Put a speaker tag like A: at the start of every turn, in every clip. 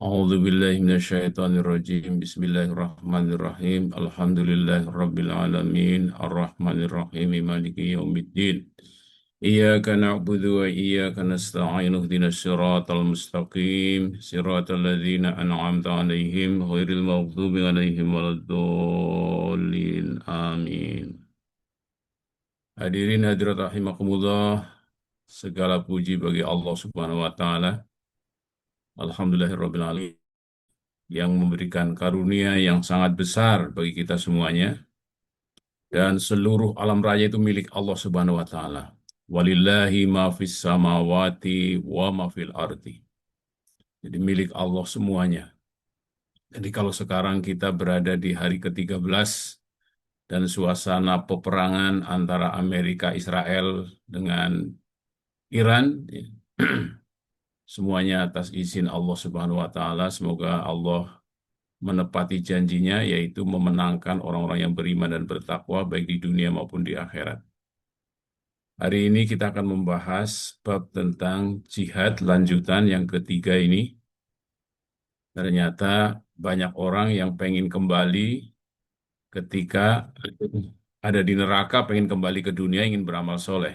A: A'udzu billahi minasyaitonir rajim. Bismillahirrahmanirrahim. Alhamdulillahirabbil alamin. Arrahmanir rahim. Maliki yaumiddin. Iyyaka na'budu wa iyyaka nasta'in. Ihdinas siratal mustaqim. Siratal ladzina an'amta 'alaihim ghairil maghdubi 'alaihim waladdallin. Amin. Hadirin hadirat rahimakumullah. Segala puji bagi Allah Subhanahu wa taala. Alhamdulillahirabbil alamin, yang memberikan karunia yang sangat besar bagi kita semuanya, dan seluruh alam raya itu milik Allah Subhanahu wa taala. Walillahi ma fis samawati wa ma fil ardi. Jadi milik Allah semuanya. Jadi kalau sekarang kita berada di hari ke-13 dan suasana peperangan antara Amerika Israel dengan Iran, semuanya atas izin Allah Subhanahu wa taala. Semoga Allah menepati janjinya, yaitu memenangkan orang-orang yang beriman dan bertakwa baik di dunia maupun di akhirat. Hari ini kita akan membahas bab tentang jihad lanjutan yang ketiga ini. Ternyata banyak orang yang pengen kembali ketika ada di neraka, pengen kembali ke dunia, ingin beramal soleh.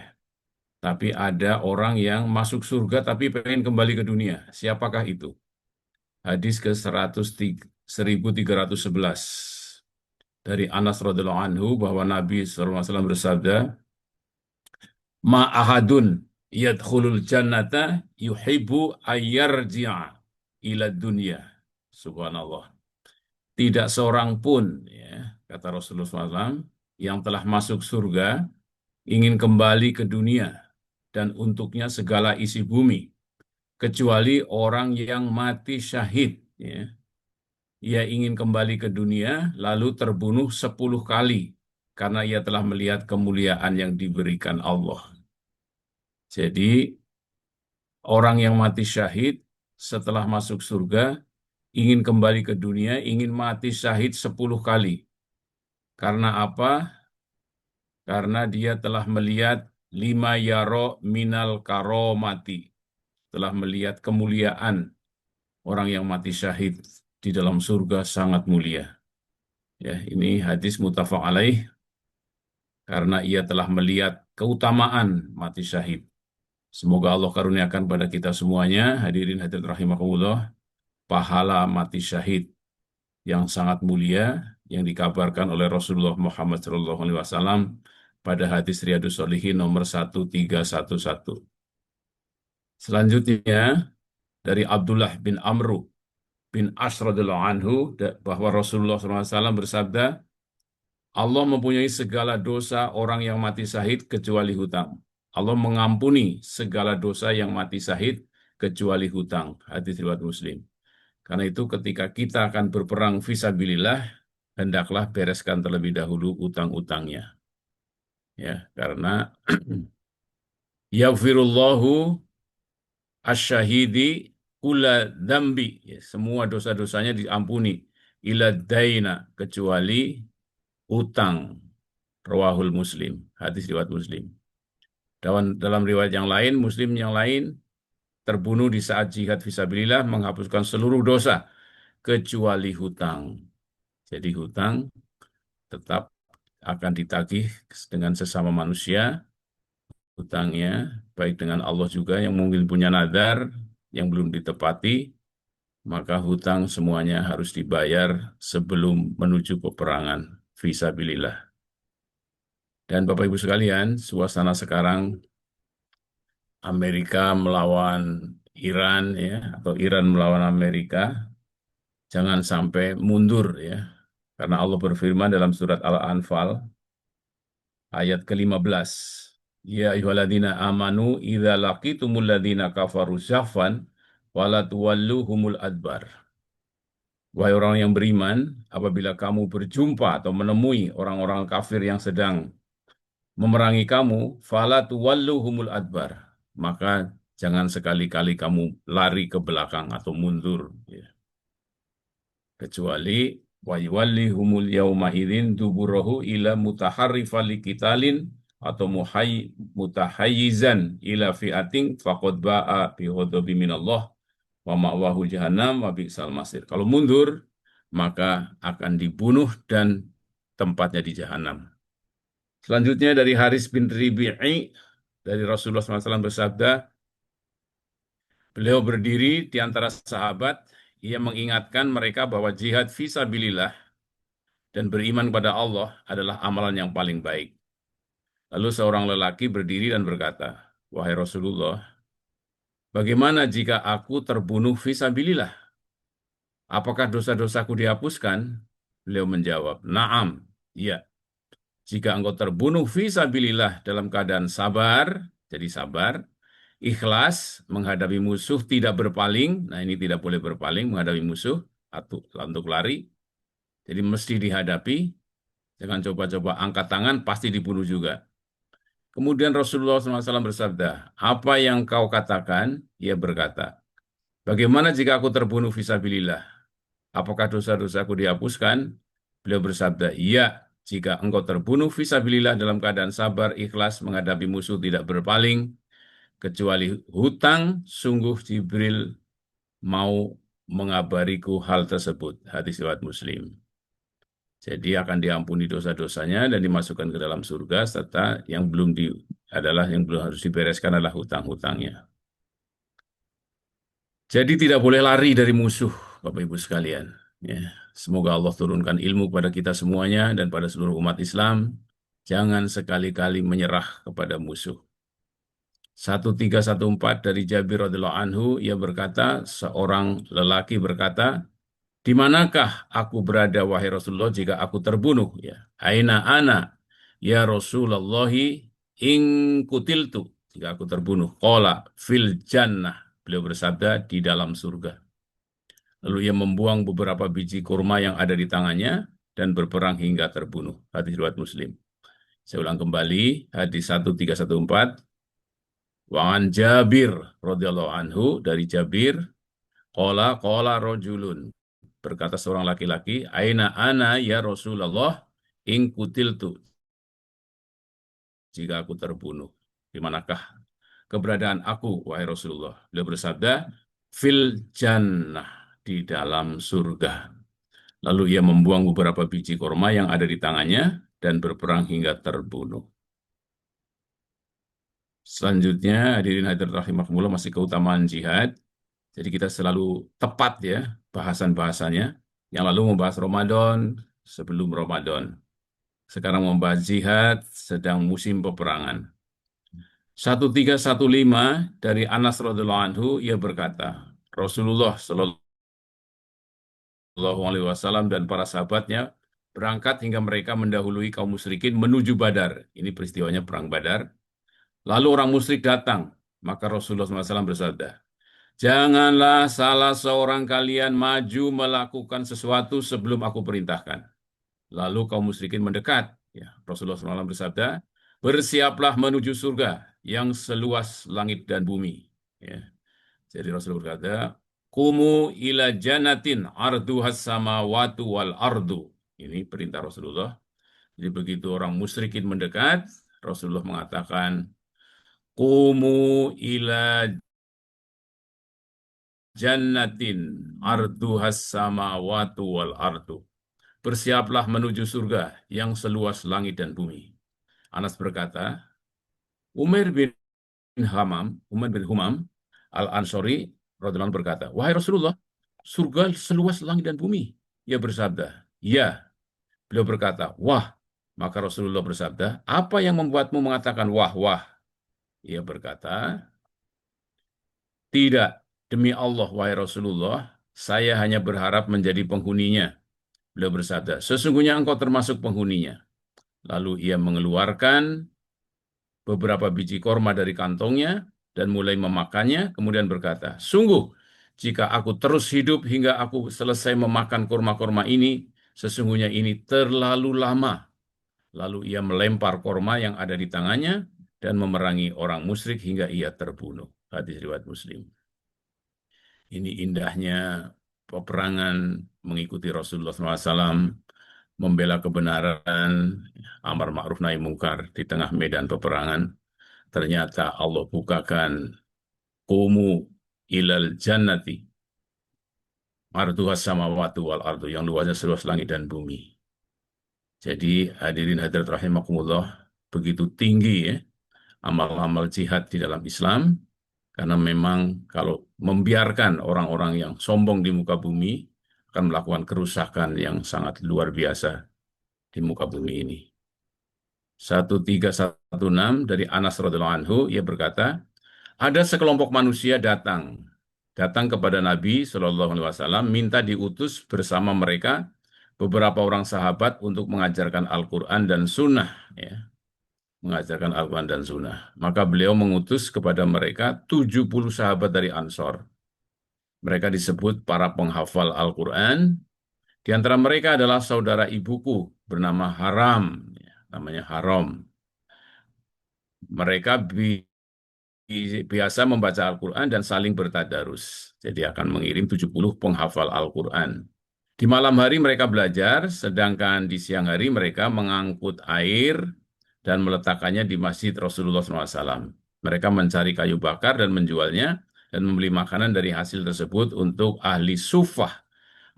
A: Tapi ada orang yang masuk surga tapi pengen kembali ke dunia. Siapakah itu? Hadis ke-1311 dari Anas radhiyallahu anhu bahwa Nabi SAW bersabda, "Ma ahadun yadkhulul jannata yuhibbu ayyarji'a ila dunya." Subhanallah. Tidak seorang pun, ya, kata Rasulullah SAW, yang telah masuk surga ingin kembali ke dunia dan untuknya segala isi bumi, kecuali orang yang mati syahid, ya. Ia ingin kembali ke dunia lalu terbunuh 10 kali karena ia telah melihat kemuliaan yang diberikan Allah. Jadi orang yang mati syahid setelah masuk surga ingin kembali ke dunia, ingin mati syahid 10 kali. Karena apa? Karena dia telah melihat lima yaro minal karomati, telah melihat kemuliaan orang yang mati syahid di dalam surga sangat mulia. Ya, ini hadis muttafaq alaih karena ia telah melihat keutamaan mati syahid. Semoga Allah karuniakan pada kita semuanya, hadirin hadirat rahimakumullah, pahala mati syahid yang sangat mulia yang dikabarkan oleh Rasulullah Muhammad SAW pada hadis Riyadhus Shalihin nomor 1311. Selanjutnya dari Abdullah bin Amru bin As radhiyallahu anhu bahwa Rasulullah SAW bersabda, Allah mempunyai segala dosa orang yang mati syahid kecuali hutang. Allah mengampuni segala dosa yang mati syahid kecuali hutang. Hadis riwayat Muslim. Karena itu ketika kita akan berperang fisabilillah, hendaklah bereskan terlebih dahulu utang-utangnya. Ya, karena yaghfirullahu asyahidi kula dambi. Ya, semua dosa-dosanya diampuni. Ila daina, kecuali utang. Rawahul Muslim. Hadis riwayat Muslim. Dalam riwayat yang lain, Muslim yang lain, terbunuh di saat jihad fisabilillah menghapuskan seluruh dosa kecuali hutang. Jadi hutang tetap akan ditagih dengan sesama manusia, hutangnya baik dengan Allah juga yang mungkin punya nadar yang belum ditepati, maka hutang semuanya harus dibayar sebelum menuju peperangan fisabilillah. Dan Bapak Ibu sekalian, suasana sekarang Amerika melawan Iran, ya, atau Iran melawan Amerika, jangan sampai mundur, ya. Karena Allah berfirman dalam surat Al-Anfal ayat ke-15. Ya ayyuhalladzina amanu idza laqitumul ladzina kafaru zahfan wala tuwalluhumul adbar. Wahai orang yang beriman, apabila kamu berjumpa atau menemui orang-orang kafir yang sedang memerangi kamu, fala tuwalluhumul adbar. Maka jangan sekali-kali kamu lari ke belakang atau mundur, ya. Kecuali wa yuwallihumul yauma idzin duburahu ila mutaharrifan liqitalin atau mutahayyizan ila fi'atin faqad ba'a bi ghadabi minallah wa ma'wahu jahannam wa bi'sal masir. Kalau mundur, maka akan dibunuh dan tempatnya di jahanam. Selanjutnya dari Haris bin Ribi'i, dari Rasulullah SAW bersabda, beliau berdiri di antara sahabat, ia mengingatkan mereka bahwa jihad fisabilillah dan beriman kepada Allah adalah amalan yang paling baik. Lalu seorang lelaki berdiri dan berkata, wahai Rasulullah, bagaimana jika aku terbunuh fisabilillah? Apakah dosa-dosaku dihapuskan? Beliau menjawab, Naam, iya. Jika engkau terbunuh fisabilillah dalam keadaan sabar, jadi sabar, ikhlas, menghadapi musuh, tidak berpaling, nah ini tidak boleh berpaling, menghadapi musuh, atau untuk lari, jadi mesti dihadapi, jangan coba-coba angkat tangan, pasti dibunuh juga. Kemudian Rasulullah SAW bersabda, apa yang kau katakan? Ia berkata, bagaimana jika aku terbunuh fisabilillah? Apakah dosa-dosaku dihapuskan? Beliau bersabda, iya, jika engkau terbunuh fisabilillah dalam keadaan sabar, ikhlas, menghadapi musuh tidak berpaling, kecuali hutang, sungguh Jibril mau mengabariku hal tersebut. Hadis riwayat Muslim. Jadi akan diampuni dosa-dosanya dan dimasukkan ke dalam surga, serta yang belum adalah yang belum harus dibereskan adalah hutang-hutangnya. Jadi tidak boleh lari dari musuh, Bapak Ibu sekalian. Ya, semoga Allah turunkan ilmu kepada kita semuanya dan pada seluruh umat Islam. Jangan sekali-kali menyerah kepada musuh. 1314 dari Jabir radhiyallahu anhu, ia berkata, seorang lelaki berkata, di manakah aku berada, wahai Rasulullah, jika aku terbunuh? Ya, aina ana, ya Rasulullahi, ing kutiltu, jika aku terbunuh. Qala fil jannah. Beliau bersabda, di dalam surga. Lalu ia membuang beberapa biji kurma yang ada di tangannya dan berperang hingga terbunuh. Hadis riwayat Muslim. Saya ulang kembali, hadis 1314. Wa an Jabir radhiyallahu anhu, dari Jabir, qala rajulun, berkata seorang laki-laki, aina ana ya Rasulullah in kutiltu, jika aku terbunuh, di manakah keberadaan aku, wahai Rasulullah? Beliau bersabda, fil jannah, di dalam surga. Lalu ia membuang beberapa biji korma yang ada di tangannya dan berperang hingga terbunuh. Selanjutnya, hadirin hadirat rahimakumullah, masih keutamaan jihad. Jadi kita selalu tepat ya bahasan-bahasanya. Yang lalu membahas Ramadan, sebelum Ramadan. Sekarang membahas jihad sedang musim peperangan. 1315 dari Anas radhiyallahu anhu, ia berkata, Rasulullah Shallallahu Alaihi Wasallam dan para sahabatnya berangkat hingga mereka mendahului kaum musyrikin menuju Badar. Ini peristiwanya perang Badar. Lalu orang musyrik datang, maka Rasulullah SAW bersabda, janganlah salah seorang kalian maju melakukan sesuatu sebelum aku perintahkan. Lalu kaum musyrikin mendekat. Ya, Rasulullah SAW bersabda, bersiaplah menuju surga yang seluas langit dan bumi. Ya. Jadi Rasulullah berkata, kumu ila janatin arduhas samawatu wal ardu. Ini perintah Rasulullah. Jadi begitu orang musyrikin mendekat, Rasulullah mengatakan, kumu ila jannatin arduhas samawatu wal ardu. Bersiaplah menuju surga yang seluas langit dan bumi. Anas berkata, Umar bin Humam Al-Ansori radhiyallahu anhu berkata, wahai Rasulullah, surga seluas langit dan bumi. Ia bersabda, ya. Beliau berkata, wah. Maka Rasulullah bersabda, apa yang membuatmu mengatakan wah, wah? Ia berkata, tidak, demi Allah, wahai Rasulullah, saya hanya berharap menjadi penghuninya. Beliau bersabda, sesungguhnya engkau termasuk penghuninya. Lalu ia mengeluarkan beberapa biji korma dari kantongnya dan mulai memakannya, kemudian berkata, sungguh, jika aku terus hidup hingga aku selesai memakan korma-korma ini, sesungguhnya ini terlalu lama. Lalu ia melempar korma yang ada di tangannya dan memerangi orang musyrik hingga ia terbunuh. Hadis riwayat Muslim. Ini indahnya peperangan mengikuti Rasulullah SAW, membela kebenaran, amar ma'ruf nahi mungkar di tengah medan peperangan. Ternyata Allah bukakan kumu ilal jannati. arduhas samawati wal ardu, yang luasnya seluas langit dan bumi. Jadi hadirin hadirat rahimakumullah, begitu tinggi ya amal-amal jihad di dalam Islam, karena memang kalau membiarkan orang-orang yang sombong di muka bumi akan melakukan kerusakan yang sangat luar biasa di muka bumi ini. 1316 dari Anas radhiyallahu anhu, ia berkata, ada sekelompok manusia datang kepada Nabi Shallallahu Alaihi Wasallam, minta diutus bersama mereka beberapa orang sahabat untuk mengajarkan Al-Quran dan Sunnah, ya, mengajarkan Al-Quran dan Sunnah. Maka beliau mengutus kepada mereka 70 sahabat dari Ansor. Mereka disebut para penghafal Al-Quran. Di antara mereka adalah saudara ibuku bernama Haram, ya, namanya Haram. Mereka biasa membaca Al-Quran dan saling bertadarus. Jadi akan mengirim 70 penghafal Al-Quran. Di malam hari mereka belajar, sedangkan di siang hari mereka mengangkut air dan meletakkannya di Masjid Rasulullah SAW. Mereka mencari kayu bakar dan menjualnya dan membeli makanan dari hasil tersebut untuk ahli sufah.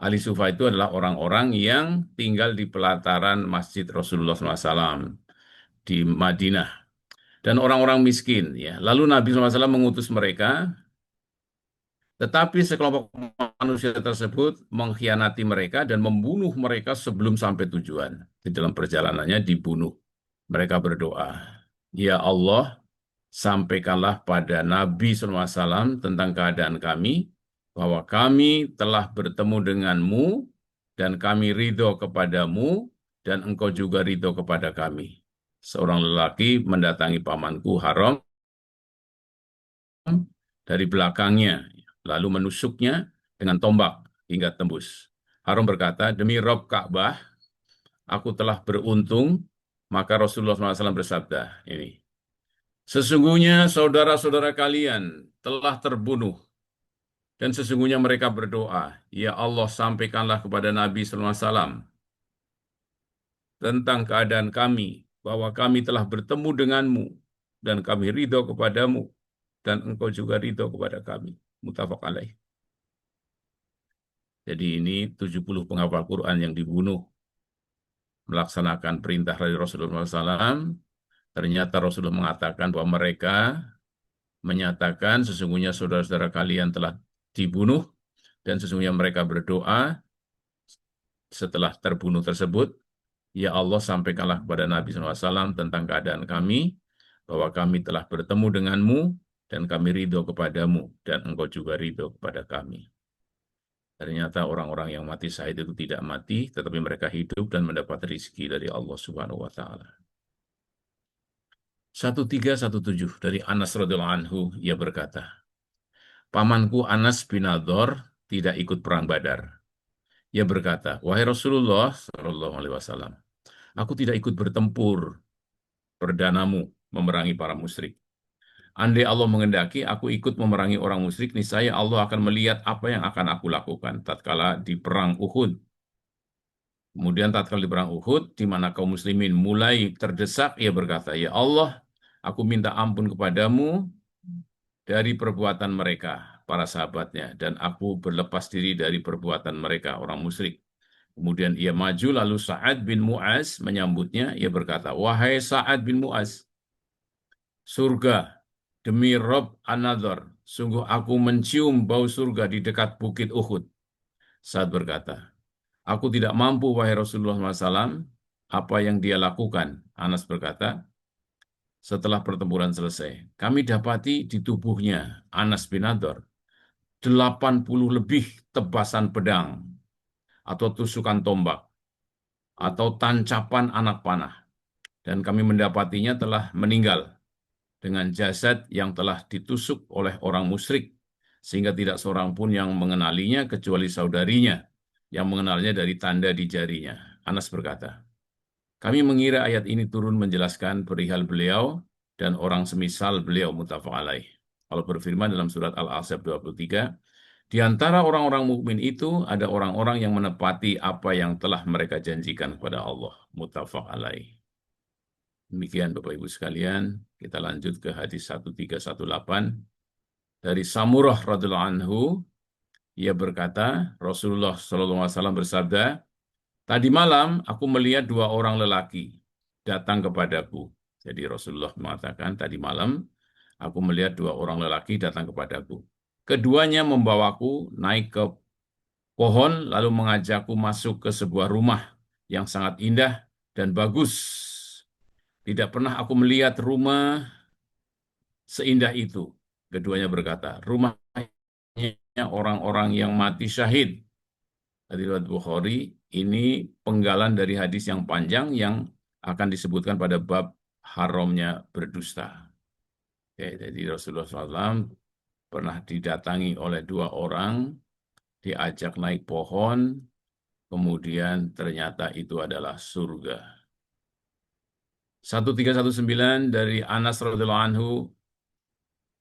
A: Ahli sufah itu adalah orang-orang yang tinggal di pelataran Masjid Rasulullah SAW di Madinah dan orang-orang miskin. Ya. Lalu Nabi SAW mengutus mereka, tetapi sekelompok manusia tersebut mengkhianati mereka dan membunuh mereka sebelum sampai tujuan. Di dalam perjalanannya dibunuh. Mereka berdoa, ya Allah, sampaikanlah pada Nabi SAW tentang keadaan kami, bahwa kami telah bertemu denganmu, dan kami ridho kepadamu, dan engkau juga ridho kepada kami. Seorang lelaki mendatangi pamanku Haram dari belakangnya, lalu menusuknya dengan tombak hingga tembus. Haram berkata, demi Rob Ka'bah, aku telah beruntung. Maka Rasulullah SAW bersabda, ini, sesungguhnya saudara-saudara kalian telah terbunuh, dan sesungguhnya mereka berdoa, ya Allah, sampaikanlah kepada Nabi SAW tentang keadaan kami, bahwa kami telah bertemu denganmu, dan kami ridho kepadamu, dan engkau juga ridho kepada kami. Muttafaq alaih. Jadi ini 70 penghafal Quran yang dibunuh melaksanakan perintah dari Rasulullah SAW. Ternyata Rasulullah mengatakan bahwa mereka menyatakan sesungguhnya saudara-saudara kalian telah dibunuh dan sesungguhnya mereka berdoa setelah terbunuh tersebut, ya Allah, sampaikanlah kepada Nabi SAW tentang keadaan kami, bahwa kami telah bertemu denganmu dan kami ridho kepadamu dan engkau juga ridho kepada kami. Ternyata orang-orang yang mati syahid itu tidak mati, tetapi mereka hidup dan mendapat rizki dari Allah Subhanahu wa Ta'ala. 1317 dari Anas radhiyallahu anhu, ia berkata, pamanku Anas bin Nadhr tidak ikut perang Badar. Ia berkata, wahai Rasulullah Shallallahu Alaihi Wasallam, aku tidak ikut bertempur perdanamu memerangi para musyrik. Andai Allah mengendaki, aku ikut memerangi orang musyrik, niscaya Allah akan melihat apa yang akan aku lakukan tatkala di perang Uhud. Kemudian tatkala di perang Uhud, di mana kaum muslimin mulai terdesak, ia berkata, ya Allah, aku minta ampun kepadamu dari perbuatan mereka, para sahabatnya, dan aku berlepas diri dari perbuatan mereka, orang musyrik. Kemudian ia maju, lalu Sa'ad bin Mu'az menyambutnya, ia berkata, wahai Sa'ad bin Mu'az, surga, demi Rob An-Nadhr, sungguh aku mencium bau surga di dekat bukit Uhud. Sa'ad berkata, aku tidak mampu, wahai Rasulullah SAW, apa yang dia lakukan. Anas berkata, setelah pertempuran selesai, kami dapati di tubuhnya Anas bin Nadhr 80 lebih tebasan pedang atau tusukan tombak atau tancapan anak panah. Dan kami mendapatinya telah meninggal dengan jasad yang telah ditusuk oleh orang musyrik, sehingga tidak seorang pun yang mengenalinya kecuali saudarinya yang mengenalnya dari tanda di jarinya. Anas berkata, kami mengira ayat ini turun menjelaskan perihal beliau dan orang semisal beliau, muttafaq alaih. Allah berfirman dalam surat Al-Ahzab 23, di antara orang-orang mukmin itu ada orang-orang yang menepati apa yang telah mereka janjikan kepada Allah, muttafaq alaih. Demikian Bapak Ibu sekalian, kita lanjut ke hadis 1318 dari Samurah radhiyallahu anhu, ia berkata, Rasulullah SAW bersabda, tadi malam aku melihat dua orang lelaki datang kepadaku. Jadi Rasulullah mengatakan, tadi malam aku melihat dua orang lelaki datang kepadaku. Keduanya membawaku naik ke pohon lalu mengajakku masuk ke sebuah rumah yang sangat indah dan bagus. Tidak pernah aku melihat rumah seindah itu. Keduanya berkata, rumahnya orang-orang yang mati syahid. Hadis riwayat Bukhari, ini penggalan dari hadis yang panjang yang akan disebutkan pada bab haramnya berdusta. Oke, jadi Rasulullah SAW pernah didatangi oleh dua orang, diajak naik pohon, kemudian ternyata itu adalah surga. 1319 dari Anas radhiyallahu anhu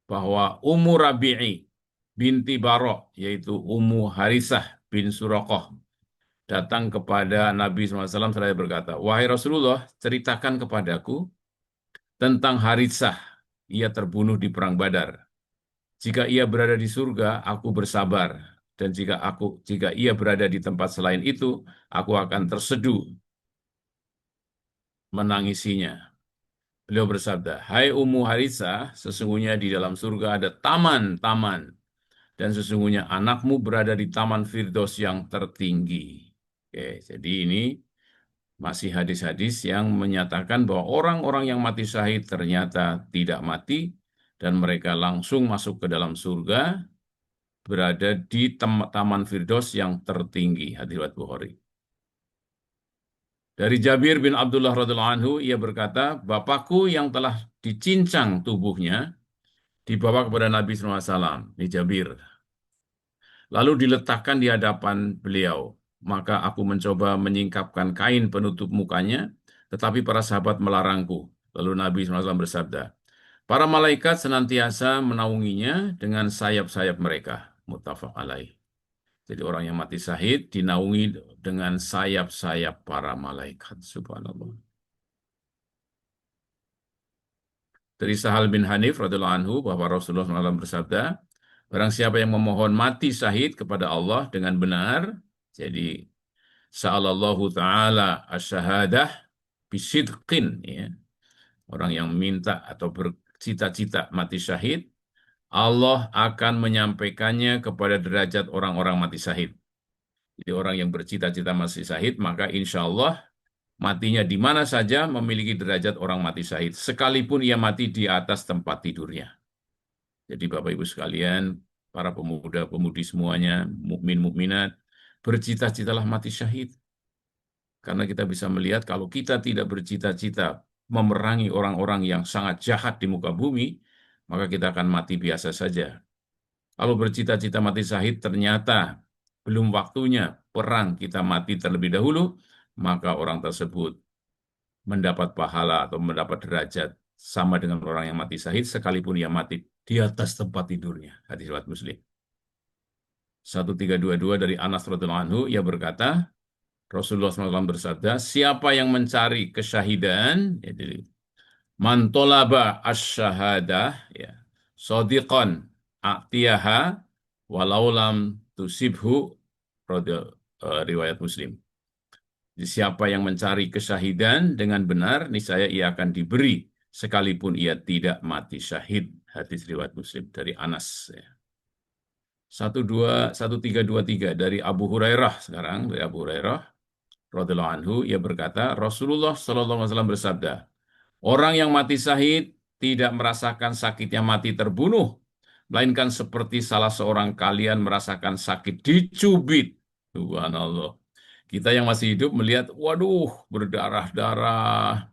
A: bahwa Ummu Rabi'i binti Barok, yaitu Ummu Harisah bin Suraqah, datang kepada Nabi SAW seraya berkata, wahai Rasulullah, ceritakan kepadaku tentang Harisah. Ia terbunuh di Perang Badar. Jika ia berada di surga, aku bersabar. Dan jika ia berada di tempat selain itu, aku akan terseduh menangisinya. Beliau bersabda, hai Ummu Harisah, sesungguhnya di dalam surga ada taman-taman, dan sesungguhnya anakmu berada di taman Firdaus yang tertinggi. Oke, jadi ini masih hadis-hadis yang menyatakan bahwa orang-orang yang mati syahid ternyata tidak mati, dan mereka langsung masuk ke dalam surga, berada di taman Firdaus yang tertinggi. Hadis riwayat Bukhari. Dari Jabir bin Abdullah radhiyallahu anhu, ia berkata, Bapakku yang telah dicincang tubuhnya dibawa kepada Nabi SAW. Ini Jabir. Lalu diletakkan di hadapan beliau. Maka aku mencoba menyingkapkan kain penutup mukanya, tetapi para sahabat melarangku. Lalu Nabi SAW bersabda, para malaikat senantiasa menaunginya dengan sayap-sayap mereka. Muttafaq alaih. Jadi orang yang mati syahid dinaungi dengan sayap-sayap para malaikat. Subhanallah. Dari Sahal bin Hanif radhiyallahu anhu bahwa Rasulullah SAW bersabda, barang siapa yang memohon mati syahid kepada Allah dengan benar, jadi sa'alallahu ta'ala asyahadah bisidqin, ya. Orang yang minta atau bercita-cita mati syahid, Allah akan menyampaikannya kepada derajat orang-orang mati syahid. Jadi orang yang bercita-cita mati syahid, maka insya Allah matinya di mana saja memiliki derajat orang mati syahid, sekalipun ia mati di atas tempat tidurnya. Jadi Bapak Ibu sekalian, para pemuda-pemudi semuanya, mukmin mukminat, bercita-citalah mati syahid. Karena kita bisa melihat kalau kita tidak bercita-cita memerangi orang-orang yang sangat jahat di muka bumi, maka kita akan mati biasa saja. Kalau bercita-cita mati syahid ternyata belum waktunya perang, kita mati terlebih dahulu, maka orang tersebut mendapat pahala atau mendapat derajat sama dengan orang yang mati syahid sekalipun ia mati di atas tempat tidurnya. Hadis riwayat Muslim. 1322 dari Anas radhiyallahu anhu, ia berkata, Rasulullah SAW bersabda, siapa yang mencari kesyahidan, jadi mantolaba asyahadah, ya, sodiqon a'tiyaha walaulam tusibhu, riwayat Muslim. Siapa yang mencari kesyahidan dengan benar, niscaya ia akan diberi sekalipun ia tidak mati syahid. Hadis riwayat Muslim dari Anas. 1323 dari Abu Hurairah sekarang, dari Abu Hurairah radhiyallahu anhu, ia berkata, Rasulullah SAW bersabda, orang yang mati syahid tidak merasakan sakitnya mati terbunuh, melainkan seperti salah seorang kalian merasakan sakit dicubit. Subhanallah. Kita yang masih hidup melihat, waduh, berdarah-darah,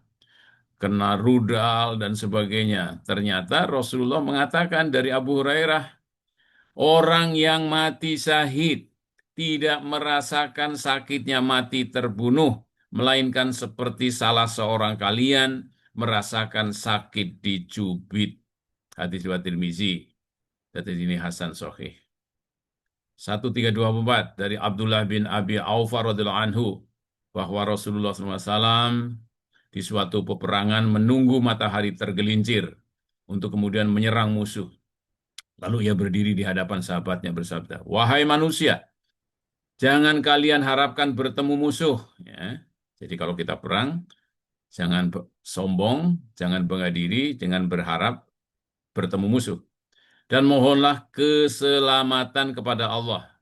A: kena rudal, dan sebagainya. Ternyata Rasulullah mengatakan dari Abu Hurairah, orang yang mati syahid tidak merasakan sakitnya mati terbunuh, melainkan seperti salah seorang kalian merasakan sakit dicubit. Hadis riwayat Tirmizi. Hadis ini Hasan Sahih. 1324 dari Abdullah bin Abi Aufa radhiyallahu anhu bahwa Rasulullah SAW di suatu peperangan menunggu matahari tergelincir untuk kemudian menyerang musuh. Lalu ia berdiri di hadapan sahabatnya bersabda, "Wahai manusia, jangan kalian harapkan bertemu musuh." Ya. Jadi kalau kita perang, jangan sombong, jangan bangga diri, jangan berharap bertemu musuh. Dan mohonlah keselamatan kepada Allah.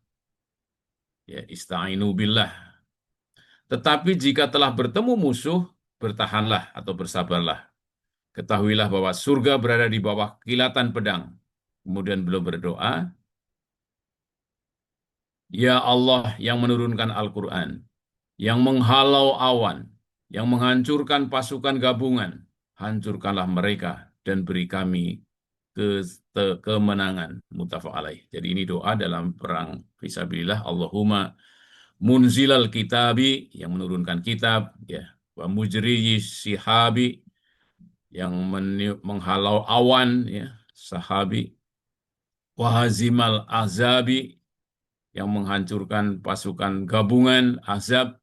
A: Ya, ista'inu billah. Tetapi jika telah bertemu musuh, bertahanlah atau bersabarlah. Ketahuilah bahwa surga berada di bawah kilatan pedang. Kemudian beliau berdoa, "Ya Allah yang menurunkan Al-Quran, yang menghalau awan, yang menghancurkan pasukan gabungan, hancurkanlah mereka dan beri kami kemenangan." Muttafaq alaih. Jadi ini doa dalam perang fisabilillah. Allahumma munzilal kitabi, yang menurunkan kitab, ya, wa mujriyi sihabi, yang menghalau awan, ya, sahabi, wa hazimal azabi, yang menghancurkan pasukan gabungan, azab,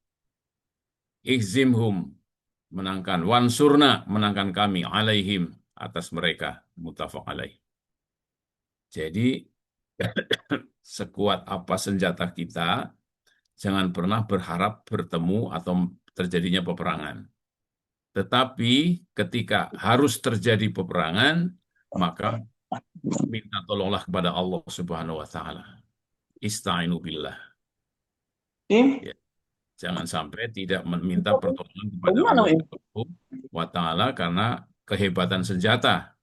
A: ihzimhum, menangkan, wansurna, menangkan kami, alaihim, atas mereka, muttafaq alaih. Jadi, sekuat apa senjata kita, jangan pernah berharap bertemu atau terjadinya peperangan. Tetapi ketika harus terjadi peperangan, maka minta tolonglah kepada Allah Subhanahu wa taala. Ista'inu billah.
B: Im,
A: Ya, jangan sampai tidak meminta pertolongan kepada
B: bagaimana
A: Allah
B: Im?
A: Subhanahu wa taala karena kehebatan senjata,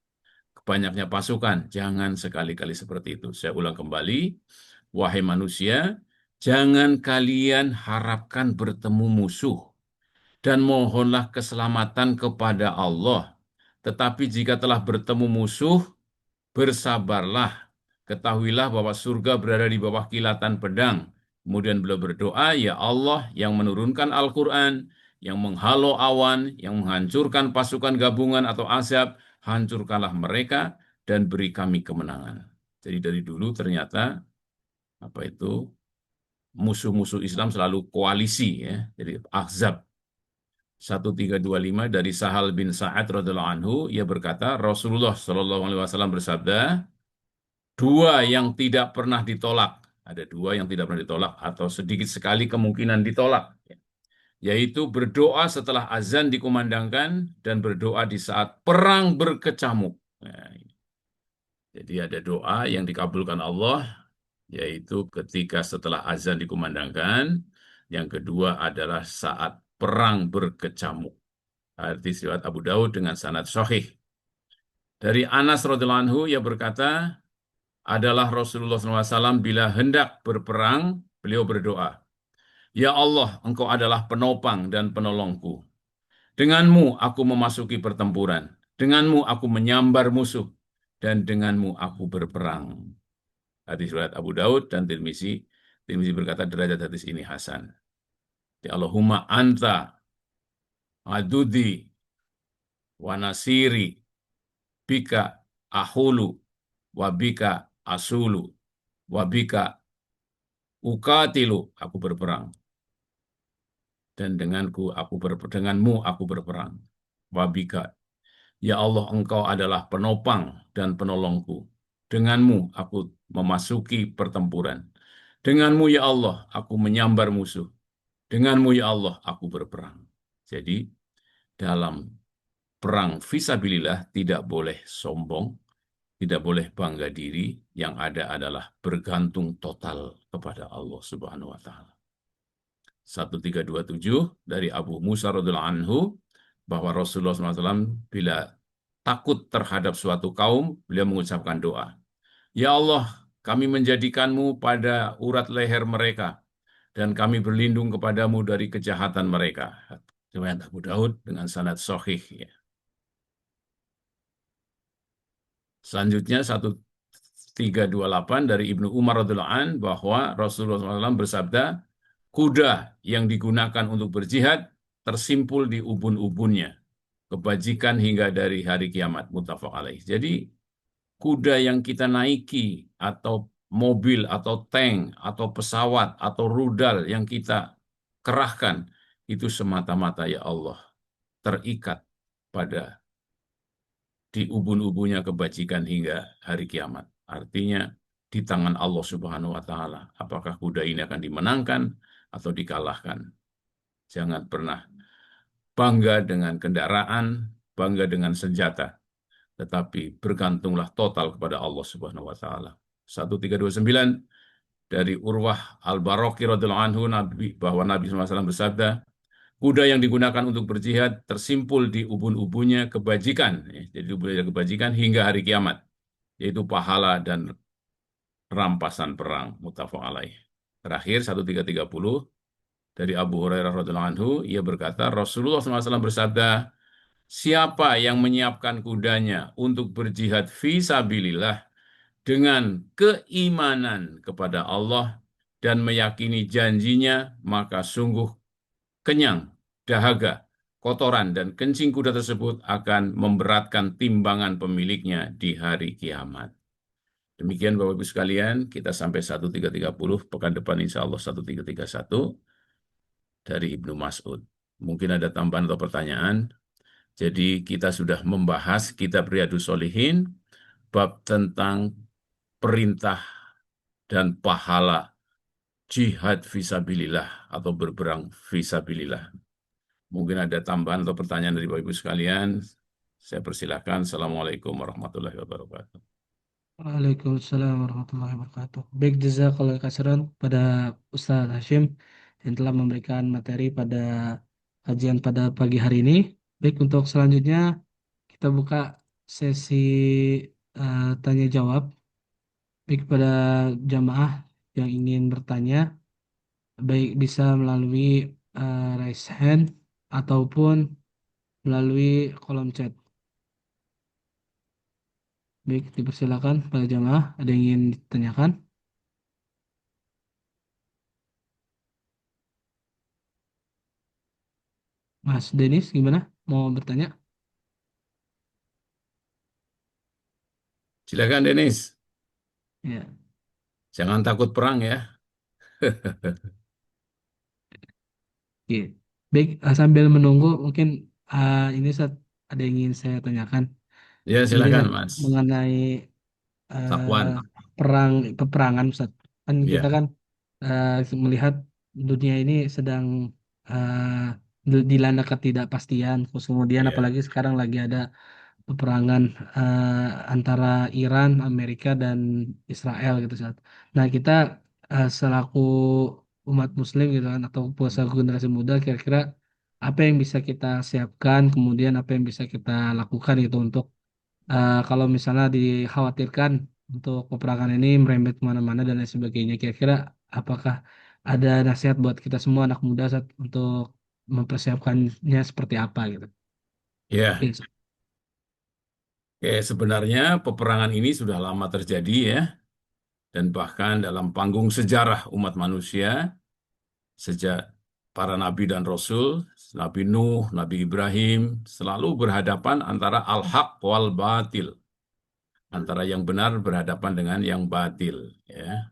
A: banyaknya pasukan. Jangan sekali-kali seperti itu. Saya ulang kembali, wahai manusia, jangan kalian harapkan bertemu musuh dan mohonlah keselamatan kepada Allah. Tetapi jika telah bertemu musuh, bersabarlah. Ketahuilah bahwa surga berada di bawah kilatan pedang. Kemudian beliau berdoa, "Ya Allah yang menurunkan Al-Quran, yang menghalau awan, yang menghancurkan pasukan gabungan atau azab, hancurkanlah mereka dan beri kami kemenangan." Jadi dari dulu ternyata apa itu musuh-musuh Islam selalu koalisi, ya. Jadi Ahzab 1325 dari Sahal bin Sa'ad radhiallahu anhu, ia berkata, Rasulullah Shallallahu alaihi wasallam bersabda, dua yang tidak pernah ditolak, ada dua yang tidak pernah ditolak atau sedikit sekali kemungkinan ditolak, yaitu berdoa setelah azan dikumandangkan dan berdoa di saat perang berkecamuk. Nah, jadi ada doa yang dikabulkan Allah, yaitu ketika setelah azan dikumandangkan. Yang kedua adalah saat perang berkecamuk. Hadis riwayat Abu Daud dengan sanad sahih. Dari Anas radhiyallahu anhu, ia berkata, adalah Rasulullah SAW bila hendak berperang, beliau berdoa, "Ya Allah, Engkau adalah penopang dan penolongku. Denganmu aku memasuki pertempuran. Denganmu aku menyambar musuh. Dan denganmu aku berperang." Hadis riwayat Abu Daud dan Tirmizi. Tirmizi berkata derajat hadis ini hasan. Ya Allahumma anta adudi wa nasiri bika ahulu wabika asulu wabika ukatilu, aku berperang, dan denganmu aku berperang. Wabika, ya Allah, Engkau adalah penopang dan penolongku. Denganmu aku memasuki pertempuran. Denganmu ya Allah aku menyambar musuh. Denganmu ya Allah aku berperang. Jadi dalam perang fisabilillah tidak boleh sombong, tidak boleh bangga diri, yang ada adalah bergantung total kepada Allah Subhanahu wa taala. 1327 dari Abu Musa radhiyallahu anhu, bahwa Rasulullah SAW bila takut terhadap suatu kaum, beliau mengucapkan doa, "Ya Allah, kami menjadikanmu pada urat leher mereka, dan kami berlindung kepadamu dari kejahatan mereka." Riwayat Abu Daud dengan sanad sahih. Ya. Selanjutnya 1328 dari Ibnu Umar radhiyallahu an, bahwa Rasulullah SAW bersabda, kuda yang digunakan untuk berjihad tersimpul di ubun-ubunnya, kebajikan hingga dari hari kiamat. Muttafaq alaih. Jadi kuda yang kita naiki atau mobil atau tank atau pesawat atau rudal yang kita kerahkan itu semata-mata ya Allah terikat pada di ubun-ubunnya kebajikan hingga hari kiamat. Artinya di tangan Allah Subhanahu wa taala. Apakah kuda ini akan dimenangkan atau dikalahkan? Jangan pernah bangga dengan kendaraan, bangga dengan senjata, tetapi bergantunglah total kepada Allah Subhanahu wa taala. 1329 dari Urwah Al-Baraqi radhiyallahu anhu bahwa Nabi SAW bersabda, kuda yang digunakan untuk berjihad tersimpul di ubun-ubunnya kebajikan, jadi ubunnya kebajikan hingga hari kiamat, yaitu pahala dan rampasan perang, muttafaq alaih. Terakhir 1330 dari Abu Hurairah radhiyallahu anhu, ia berkata, Rasulullah SAW bersabda, siapa yang menyiapkan kudanya untuk berjihad fi sabilillah dengan keimanan kepada Allah dan meyakini janjinya, maka sungguh kenyang, dahaga, kotoran, dan kencing kuda tersebut akan memberatkan timbangan pemiliknya di hari kiamat. Demikian Bapak Ibu sekalian, kita sampai 1330, pekan depan insya Allah 1331 dari Ibnu Mas'ud. Mungkin ada tambahan atau pertanyaan. Jadi kita sudah membahas kitab Riyadhus Shalihin, bab tentang perintah dan pahala jihad fisabilillah atau berperang fisabilillah. Mungkin ada tambahan atau pertanyaan dari Bapak Ibu sekalian. Saya persilahkan. Assalamualaikum warahmatullahi wabarakatuh.
C: Waalaikumsalam warahmatullahi wabarakatuh. Baik, jazakallahu khairan pada Ustaz Hashim yang telah memberikan materi pada kajian pada pagi hari ini. Baik, untuk selanjutnya kita buka sesi tanya jawab. Baik, pada jamaah yang ingin bertanya, baik bisa melalui raise hand ataupun melalui kolom chat. Baik, dipersilakan pada jamaah. Ada yang ingin ditanyakan? Mas Denis, gimana? Mau bertanya?
A: Silakan Denis.
C: Ya.
A: Jangan takut perang ya.
C: Oke. Baik, sambil menunggu mungkin ini ada yang ingin saya tanyakan.
A: Ya
C: Ini
A: silakan Mas.
C: mengenai eh,
A: Safwan.
C: peperangan, Ustaz. Kan kita
A: Ya,
C: kan melihat dunia ini sedang dilanda ketidakpastian. Terus kemudian
A: ya,
C: apalagi sekarang lagi ada peperangan antara Iran, Amerika dan Israel gitu Ustaz. Nah, kita selaku umat muslim gitu kan atau selaku generasi muda kira-kira apa yang bisa kita siapkan, kemudian apa yang bisa kita lakukan gitu untuk kalau misalnya dikhawatirkan untuk peperangan ini merembet kemana-mana dan lain sebagainya, kira-kira apakah ada nasihat buat kita semua anak muda Ustaz, untuk mempersiapkannya seperti apa gitu.
A: ya.
C: Oke,
A: Oke, sebenarnya peperangan ini sudah lama terjadi ya, dan bahkan dalam panggung sejarah umat manusia, sejak para nabi dan rasul, Nabi Nuh, Nabi Ibrahim, selalu berhadapan antara al-haq wal batil, antara yang benar berhadapan dengan yang batil. Ya.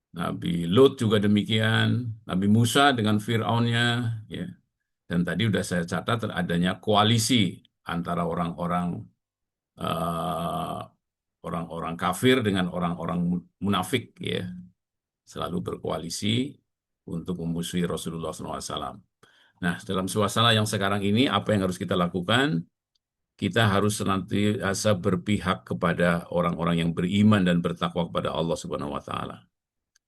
A: Nabi Lut juga demikian, Nabi Musa dengan Fir'aunnya, ya. Dan tadi sudah saya catat adanya koalisi antara eh, orang-orang kafir dengan orang-orang munafik, ya, selalu berkoalisi untuk memusuhi Rasulullah SAW. Nah, dalam suasana yang sekarang ini, apa yang harus kita lakukan? Kita harus senantiasa berpihak kepada orang-orang yang beriman dan bertakwa kepada Allah Subhanahu wa taala.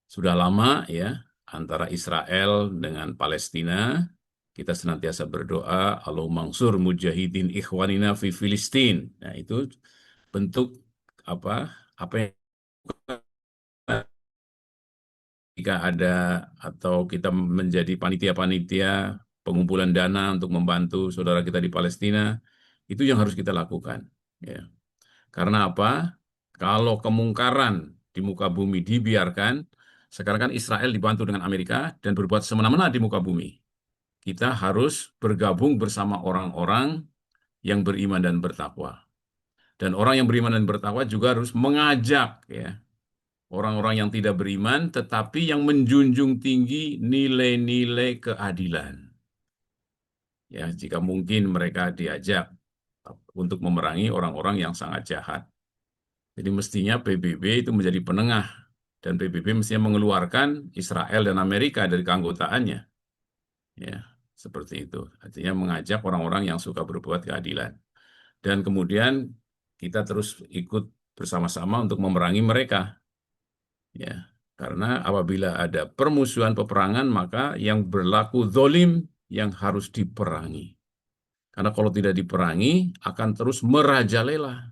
A: Sudah lama ya antara Israel dengan Palestina, kita senantiasa berdoa, Allahumma mansur mujahidin ikhwanina fi Filistin. Nah, itu bentuk apa apa yang jika ada atau kita menjadi panitia-panitia pengumpulan dana untuk membantu saudara kita di Palestina, itu yang harus kita lakukan. Ya. Karena apa? Kalau kemungkaran di muka bumi dibiarkan, sekarang kan Israel dibantu dengan Amerika dan berbuat semena-mena di muka bumi. Kita harus bergabung bersama orang-orang yang beriman dan bertakwa. Dan orang yang beriman dan bertakwa juga harus mengajak ya orang-orang yang tidak beriman, tetapi yang menjunjung tinggi nilai-nilai keadilan. Ya, jika mungkin mereka diajak untuk memerangi orang-orang yang sangat jahat. Jadi mestinya PBB itu menjadi penengah dan PBB mestinya mengeluarkan Israel dan Amerika dari keanggotaannya. Ya, seperti itu. Artinya mengajak orang-orang yang suka berbuat keadilan. Dan kemudian kita terus ikut bersama-sama untuk memerangi mereka. Ya, karena apabila ada permusuhan peperangan, maka yang berlaku zolim yang harus diperangi. Karena kalau tidak diperangi, akan terus merajalela.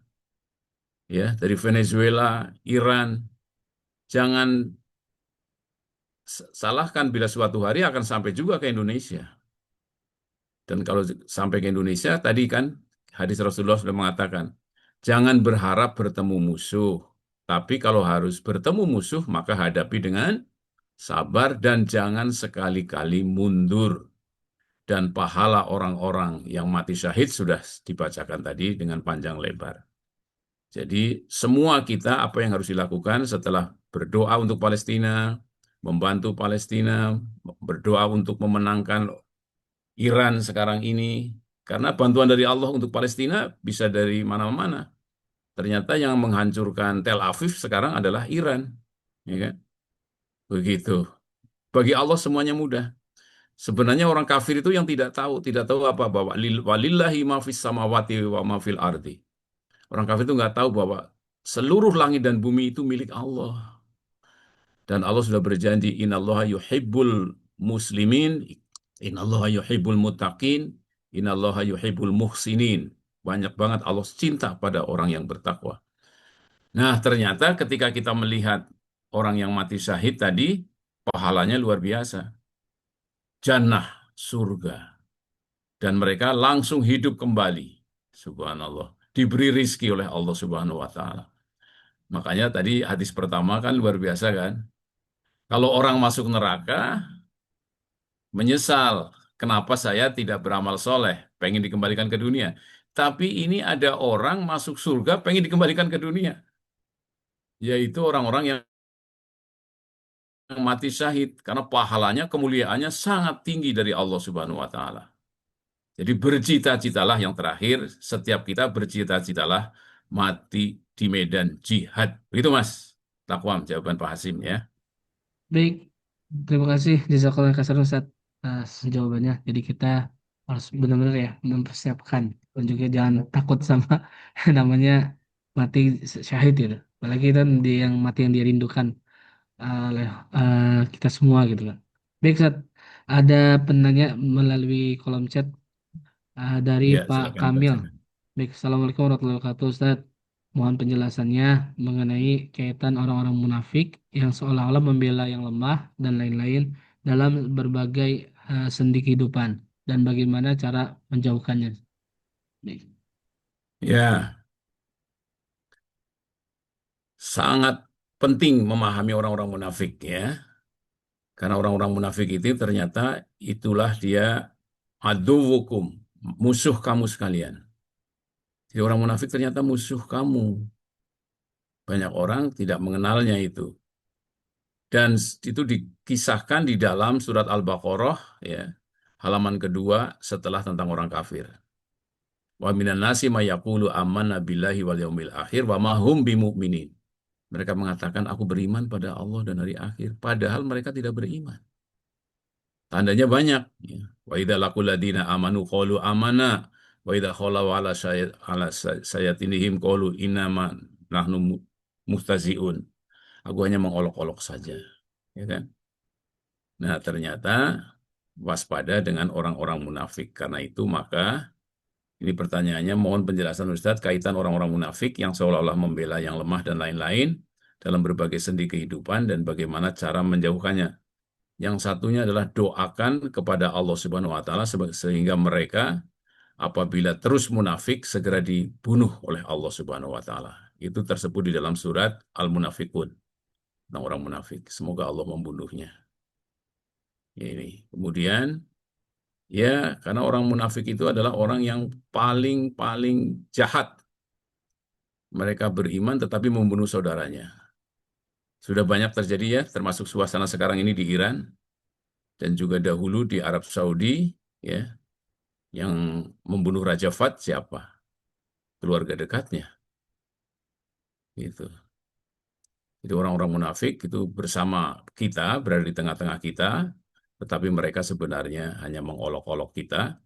A: Ya, dari Venezuela, Iran, jangan salahkan bila suatu hari akan sampai juga ke Indonesia. Dan kalau sampai ke Indonesia, tadi kan hadis Rasulullah sudah mengatakan, jangan berharap bertemu musuh. Tapi kalau harus bertemu musuh, maka hadapi dengan sabar dan jangan sekali-kali mundur. Dan pahala orang-orang yang mati syahid sudah dibacakan tadi dengan panjang lebar. Jadi semua kita apa yang harus dilakukan setelah berdoa untuk Palestina, membantu Palestina, berdoa untuk memenangkan Iran sekarang ini, karena bantuan dari Allah untuk Palestina bisa dari mana-mana. Ternyata yang menghancurkan Tel Aviv sekarang adalah Iran. Ya kan? Begitu. Bagi Allah semuanya mudah. Sebenarnya orang kafir itu yang tidak tahu apa bahwa walillahi ma fis samawati wa ma fil ardi. Orang kafir itu nggak tahu bahwa seluruh langit dan bumi itu milik Allah. Dan Allah sudah berjanji, innallaha yuhibbul muslimin, innallaha yuhibbul muttaqin, innallaha yuhibbul muhsinin. Banyak banget Allah cinta pada orang yang bertakwa. Nah, ternyata ketika kita melihat orang yang mati syahid tadi, pahalanya luar biasa. Jannah, surga. Dan mereka langsung hidup kembali. Subhanallah. Diberi rizki oleh Allah Subhanahu wa Ta'ala. Makanya tadi hadis pertama kan luar biasa kan. Kalau orang masuk neraka, menyesal. Kenapa saya tidak beramal soleh? Pengen dikembalikan ke dunia. Tapi ini ada orang masuk surga pengen dikembalikan ke dunia. Yaitu orang-orang yang mati syahid. Karena pahalanya, kemuliaannya sangat tinggi dari Allah Subhanahu wa Ta'ala. Jadi bercita-citalah yang terakhir, setiap kita bercita-citalah mati di medan jihad. Begitu Mas Takwam, jawaban Pak Hasim ya.
C: Baik, terima kasih Jazakallah khairan Ustaz atas jawabannya. Jadi kita harus benar-benar ya mempersiapkan dan juga jangan takut sama namanya mati syahid gitu. Apalagi kan di yang mati yang dirindukan oleh kita semua gitu kan. Baik, Ustaz. Ada penanya melalui kolom chat dari
A: Ya,
C: Pak
A: silakan
C: Kamil.
A: bacakan.
C: Baik, Assalamualaikum warahmatullahi wabarakatuh, Ustaz. Mohon penjelasannya mengenai kaitan orang-orang munafik yang seolah-olah membela yang lemah dan lain-lain dalam berbagai sendi kehidupan dan bagaimana cara menjauhkannya. Baik.
A: Ya, sangat penting memahami orang-orang munafik ya. Karena orang-orang munafik itu ternyata itulah dia aduwukum, musuh kamu sekalian. Jadi orang munafik ternyata musuh kamu. Banyak orang tidak mengenalnya itu. Dan itu dikisahkan di dalam surat Al-Baqarah ya, halaman kedua setelah tentang orang kafir. Wa minan nasi may yaqulu amanna billahi wal yaumil akhir wa ma hum bimumin. Mereka mengatakan aku beriman pada Allah dan hari akhir, padahal mereka tidak beriman. Tandanya banyak. Ya. Wa idza laqul ladina amanu qalu amana wa idza khalau ala sayatinihim qalu innama nahnu mustaziun. Aku hanya mengolok-olok saja. Ya kan? Nah, ternyata waspada dengan orang-orang munafik. Karena itu maka ini pertanyaannya mohon penjelasan Ustadz kaitan orang-orang munafik yang seolah-olah membela yang lemah dan lain-lain dalam berbagai sendi kehidupan dan bagaimana cara menjauhkannya. Yang satunya adalah doakan kepada Allah Subhanahu wa taala sehingga mereka apabila terus munafik segera dibunuh oleh Allah Subhanahu wa taala. Itu tersebut di dalam surat Al-Munafikun. Tentang orang munafik. Semoga Allah membunuhnya. Ini. Kemudian ya, karena orang munafik itu adalah orang yang paling jahat. Mereka beriman tetapi membunuh saudaranya. Sudah banyak terjadi ya, termasuk suasana sekarang ini di Iran dan juga dahulu di Arab Saudi ya, yang membunuh Raja Fahd siapa? Keluarga dekatnya. Gitu. Jadi orang-orang munafik itu bersama kita, berada di tengah-tengah kita, tetapi mereka sebenarnya hanya mengolok-olok kita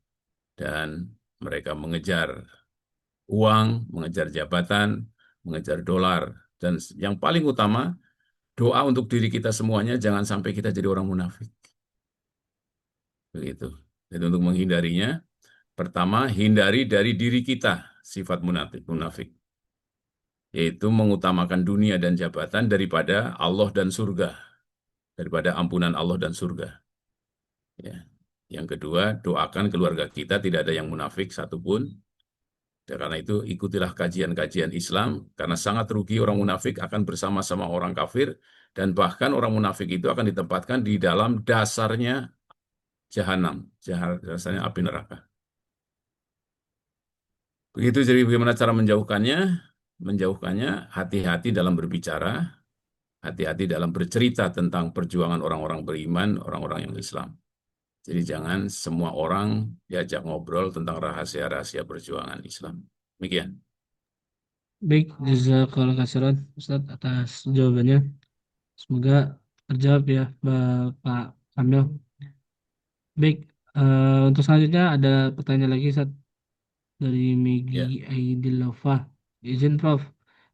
A: dan mereka mengejar uang, mengejar jabatan, mengejar dolar. Dan yang paling utama, doa untuk diri kita semuanya, jangan sampai kita jadi orang munafik. Begitu. Jadi untuk menghindarinya, pertama, hindari dari diri kita sifat munafik, yaitu mengutamakan dunia dan jabatan daripada Allah dan surga, daripada ampunan Allah dan surga. Ya. Yang kedua, doakan keluarga kita tidak ada yang munafik satupun. Ya, karena itu ikutilah kajian-kajian Islam, karena sangat rugi orang munafik akan bersama-sama orang kafir, dan bahkan orang munafik itu akan ditempatkan di dalam dasarnya jahanam, dasarnya api neraka. Begitu, jadi bagaimana cara menjauhkannya? Menjauhkannya, hati-hati dalam berbicara, hati-hati dalam bercerita tentang perjuangan orang-orang beriman, orang-orang yang Islam. Jadi jangan semua orang diajak ngobrol tentang rahasia-rahasia perjuangan Islam. Demikian.
C: Baik, jazakallahu khairan Ustadz atas jawabannya. Semoga terjawab ya, Pak Kamil. Baik, untuk selanjutnya ada pertanyaan lagi Ustadz dari Megi
A: Ya.
C: Aidilova. Izin Prof,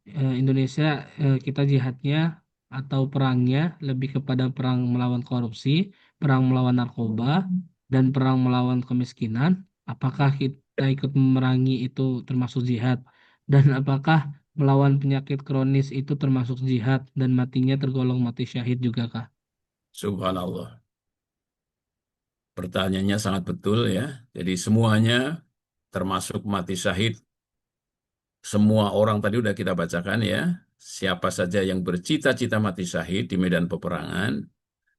C: Indonesia kita jihadnya atau perangnya lebih kepada perang melawan korupsi, perang melawan narkoba, dan perang melawan kemiskinan. Apakah kita ikut memerangi itu termasuk jihad? Dan apakah melawan penyakit kronis itu termasuk jihad dan matinya tergolong mati syahid juga kah?
A: Subhanallah. Pertanyaannya sangat betul ya. Jadi semuanya termasuk mati syahid. Semua orang tadi udah kita bacakan ya. Siapa saja yang bercita-cita mati syahid di medan peperangan,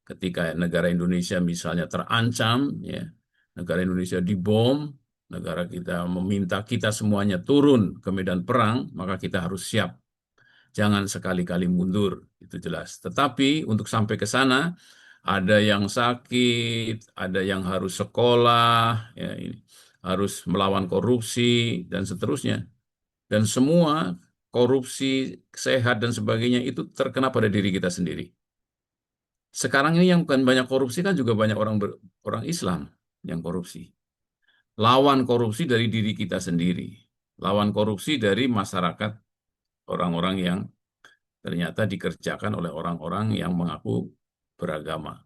A: ketika negara Indonesia misalnya terancam, ya, negara Indonesia dibom, negara kita meminta kita semuanya turun ke medan perang, maka kita harus siap. Jangan sekali-kali mundur, itu jelas. Tetapi untuk sampai ke sana, ada yang sakit, ada yang harus sekolah, ya, ini, harus melawan korupsi, dan seterusnya. Dan semua korupsi, sehat, dan sebagainya itu terkena pada diri kita sendiri. Sekarang ini yang bukan banyak korupsi kan juga banyak orang Islam yang korupsi. Lawan korupsi dari diri kita sendiri. Lawan korupsi dari masyarakat, orang-orang yang ternyata dikerjakan oleh orang-orang yang mengaku beragama.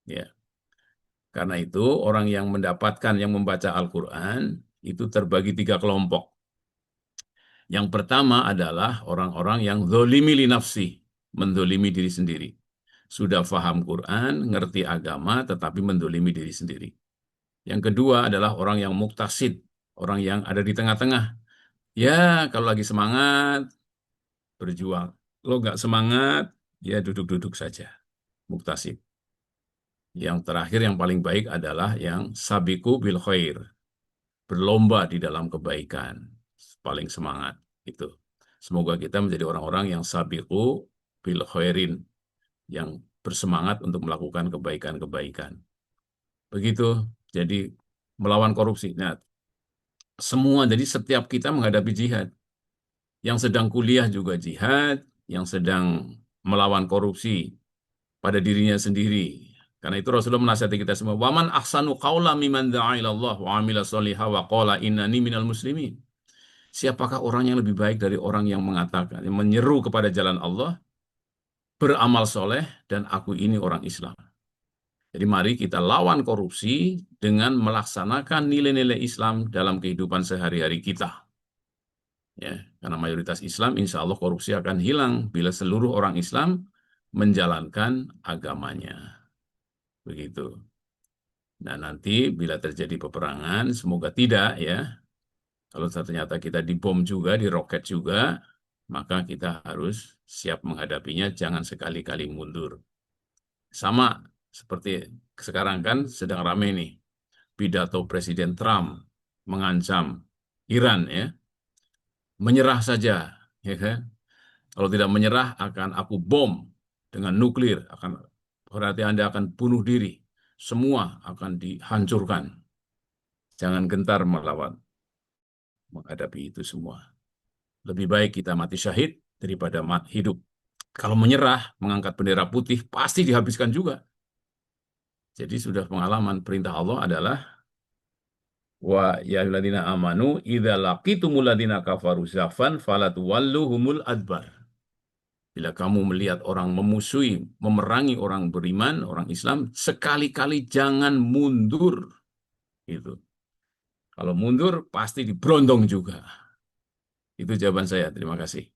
A: Ya. Karena itu orang yang mendapatkan, yang membaca Al-Quran itu terbagi 3 kelompok. Yang pertama adalah orang-orang yang zolimi li nafsi, mendolimi diri sendiri. Sudah paham Quran, ngerti agama, tetapi mendolimi diri sendiri. Yang kedua adalah orang yang muktasid, orang yang ada di tengah-tengah. Ya, kalau lagi semangat, berjuang. Kalau nggak semangat, ya duduk-duduk saja. Muktasid. Yang terakhir, yang paling baik adalah yang sabiku bil khair. Berlomba di dalam kebaikan. Paling semangat. Itu. Semoga kita menjadi orang-orang yang sabiku bil khairin. Yang bersemangat untuk melakukan kebaikan-kebaikan. Begitu. Jadi melawan korupsi. Nah, semua, jadi setiap kita menghadapi jihad. Yang sedang kuliah juga jihad, yang sedang melawan korupsi pada dirinya sendiri. Karena itu Rasulullah menasihati kita semua, "Waman ahsanu qaula mimman da'a ila Allah wa amila sholiha wa qala innani minal muslimin." Siapakah orang yang lebih baik dari orang yang mengatakan, yang menyeru kepada jalan Allah, beramal soleh, dan aku ini orang Islam. Jadi mari kita lawan korupsi dengan melaksanakan nilai-nilai Islam dalam kehidupan sehari-hari kita. Ya, karena mayoritas Islam, insya Allah korupsi akan hilang bila seluruh orang Islam menjalankan agamanya. Begitu. Nah, nanti bila terjadi peperangan, semoga tidak ya. Kalau ternyata kita dibom juga, diroket juga, maka kita harus siap menghadapinya, jangan sekali-kali mundur. Sama seperti sekarang kan sedang ramai nih, pidato Presiden Trump mengancam Iran ya, menyerah saja, ya kan? Kalau tidak menyerah akan aku bom dengan nuklir, akan berarti Anda akan bunuh diri. Semua akan dihancurkan. Jangan gentar melawan menghadapi itu semua. Lebih baik kita mati syahid daripada hidup. Kalau menyerah, mengangkat bendera putih, pasti dihabiskan juga. Jadi sudah pengalaman, perintah Allah adalah wa ya ayyuhalladzina amanu idza laqitumul ladzina kafaru zafan falatuwalluhumul adbar. Bila kamu melihat orang memusuhi, memerangi orang beriman, orang Islam, sekali-kali jangan mundur. Itu. Kalau mundur, pasti diberondong juga. Itu jawaban saya. Terima kasih.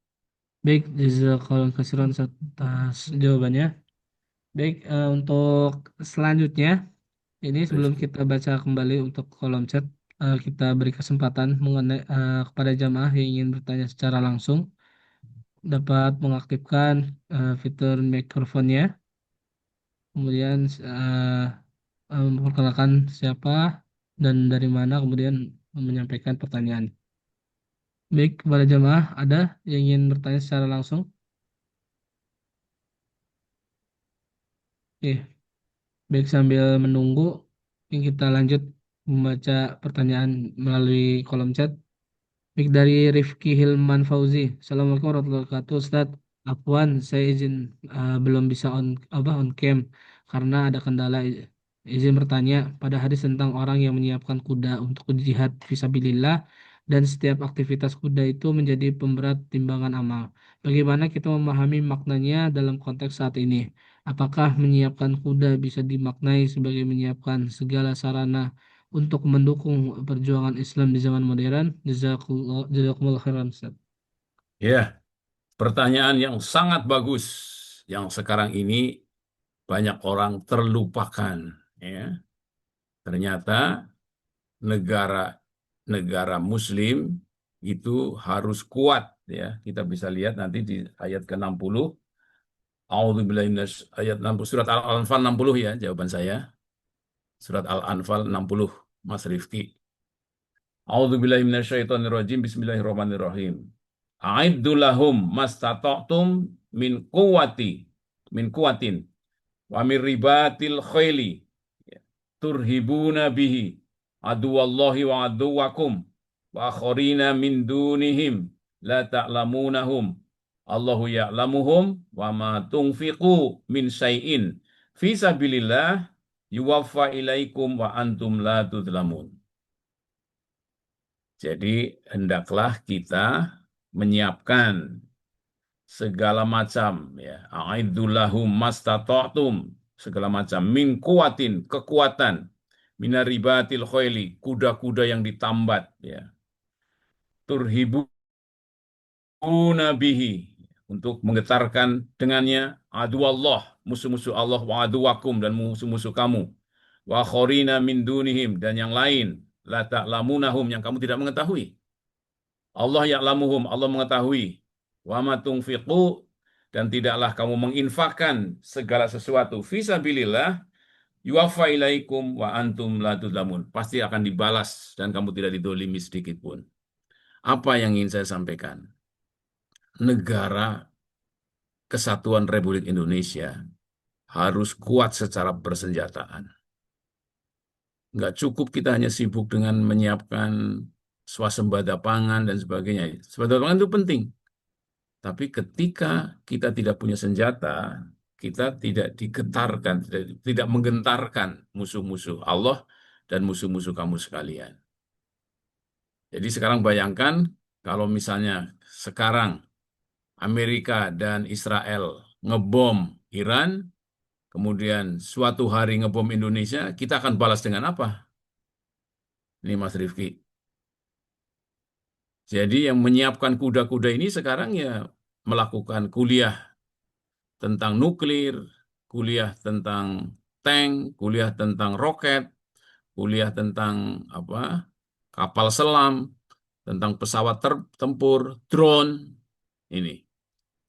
C: Baik, jazakallahu khairan atas jawabannya. Baik, untuk selanjutnya, ini sebelum
A: Rifki.
C: kita baca kembali untuk kolom chat, kita beri kesempatan mengenai kepada jamaah yang ingin bertanya secara langsung dapat mengaktifkan fitur mikrofonnya, kemudian memperkenalkan siapa dan dari mana, kemudian menyampaikan pertanyaan. Baik, kepada jamaah ada yang ingin bertanya secara langsung? Oke, baik sambil menunggu, ini kita lanjut membaca pertanyaan melalui kolom chat. Baik dari Rifki Hilman Fauzi. Assalamualaikum warahmatullahi wabarakatuh. Ustaz, Afwan, saya izin belum bisa on cam karena ada kendala. Izin bertanya, pada hadis tentang orang yang menyiapkan kuda untuk jihad fisabilillah dan setiap aktivitas kuda itu menjadi pemberat timbangan amal. Bagaimana kita memahami maknanya dalam konteks saat ini? Apakah menyiapkan kuda bisa dimaknai sebagai menyiapkan segala sarana untuk mendukung perjuangan Islam di zaman modern? Jazakumullah khairan, Ustaz.
A: Ya, pertanyaan yang sangat bagus. Yang sekarang ini banyak orang terlupakan. Ya. Ternyata negara negara Muslim itu harus kuat. Ya, kita bisa lihat nanti di ayat ke-60. Ayat 60, surat Al-Anfal 60 ya jawaban saya. Surat Al-Anfal 60, Mas Rifki. A'udzubillahi minasyaitonirrajim. Bismillahirrahmanirrahim. A'iddu lahum mastata'tum min quwwatin wa min ribatil khayli turhibuna bihi aduwallahi wa aduwakum wa akharina min dunihim la ta'lamunahum Allahu ya'lamuhum wa ma tunfiqu min syai'in fi sabilillah yuwaffa ilaikum wa antum la tudlamun. Jadi hendaklah kita menyiapkan segala macam ya, a'idzulahum mastata'tum, segala macam min kuatin, kekuatan, minaribatil khayli, kuda-kuda yang ditambat ya, turhibu bihi, untuk menggetarkan dengannya adu Allah, musuh-musuh Allah, wa aduwakum, dan musuh-musuh kamu, wa khorina min dunihim, dan yang lain, la ta'lamunahum, yang kamu tidak mengetahui. Allah ya'lamuhum, Allah mengetahui. Wa ma tunfiqu, dan tidaklah kamu menginfakkan segala sesuatu fisabilillah yuwaffa ilaikum wa antum la tudlamun. Pasti akan dibalas dan kamu tidak didolimi sedikit pun. Apa yang ingin saya sampaikan? Negara Kesatuan Republik Indonesia harus kuat secara persenjataan. Nggak cukup kita hanya sibuk dengan menyiapkan swasembada pangan dan sebagainya. Swasembada pangan itu penting. Tapi ketika kita tidak punya senjata, kita tidak digetarkan, tidak menggentarkan musuh-musuh Allah dan musuh-musuh kamu sekalian. Jadi sekarang bayangkan kalau misalnya sekarang Amerika dan Israel ngebom Iran, kemudian suatu hari ngebom Indonesia, kita akan balas dengan apa? Ini Mas Rifki. Jadi yang menyiapkan kuda-kuda ini sekarang ya melakukan kuliah tentang nuklir, kuliah tentang tank, kuliah tentang roket, kuliah tentang apa? Kapal selam, tentang pesawat tempur, drone. Ini.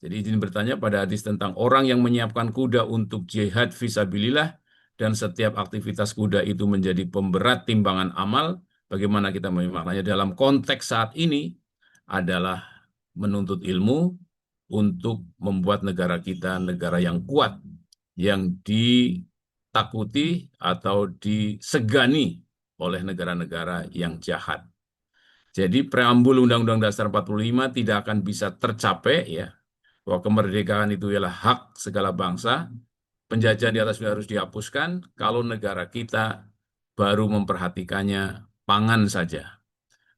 A: Jadi izin bertanya pada hadis tentang orang yang menyiapkan kuda untuk jihad fisabilillah dan setiap aktivitas kuda itu menjadi pemberat timbangan amal. Bagaimana kita memaknanya dalam konteks saat ini adalah menuntut ilmu untuk membuat negara kita negara yang kuat, yang ditakuti atau disegani oleh negara-negara yang jahat. Jadi preambul Undang-Undang Dasar 45 tidak akan bisa tercapai ya bahwa kemerdekaan itu ialah hak segala bangsa, penjajahan di atas harus dihapuskan kalau negara kita baru memperhatikannya pangan saja,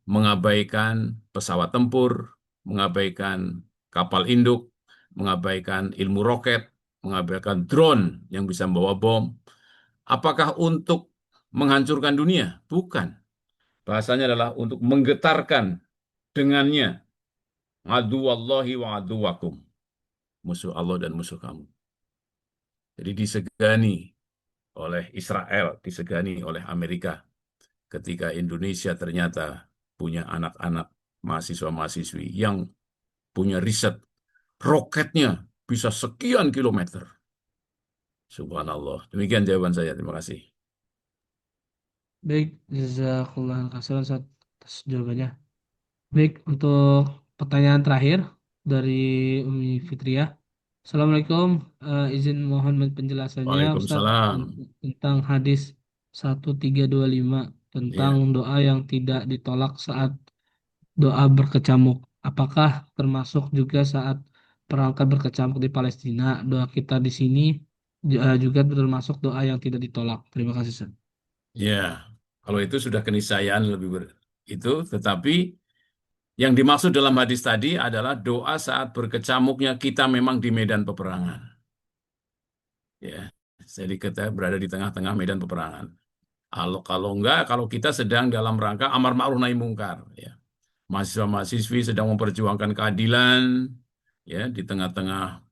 A: mengabaikan pesawat tempur, mengabaikan kapal induk, mengabaikan ilmu roket, mengabaikan drone yang bisa membawa bom. Apakah untuk menghancurkan dunia? Bukan. Bahasanya adalah untuk menggetarkan dengannya aduwallahi wa aduwakum, musuh Allah dan musuh kamu. Jadi disegani oleh Israel, disegani oleh Amerika ketika Indonesia ternyata punya anak-anak mahasiswa-mahasiswi yang punya riset roketnya bisa sekian kilometer. Subhanallah. Demikian jawaban saya. Terima kasih.
C: Baik, jazakallah khairan Ustaz atas jawabannya. Baik, untuk pertanyaan terakhir dari Umi Fitriah. Assalamualaikum, izin mohon penjelasannya Ustaz
A: Waalaikumsalam.
C: tentang hadis 1325 tentang
A: Ya,
C: doa yang tidak ditolak saat doa berkecamuk. Apakah termasuk juga saat perangkat berkecamuk di Palestina? Doa kita di sini juga termasuk doa yang tidak ditolak. Terima kasih, Ustaz.
A: ya. Kalau itu sudah keniscayaan itu, tetapi yang dimaksud dalam hadis tadi adalah doa saat berkecamuknya kita memang di medan peperangan. Ya, jadi kita berada di tengah-tengah medan peperangan. Kalau enggak, kalau kita sedang dalam rangka amar ma'ruf nahi mungkar, ya. Mahasiswa-mahasiswi sedang memperjuangkan keadilan, ya, di tengah-tengah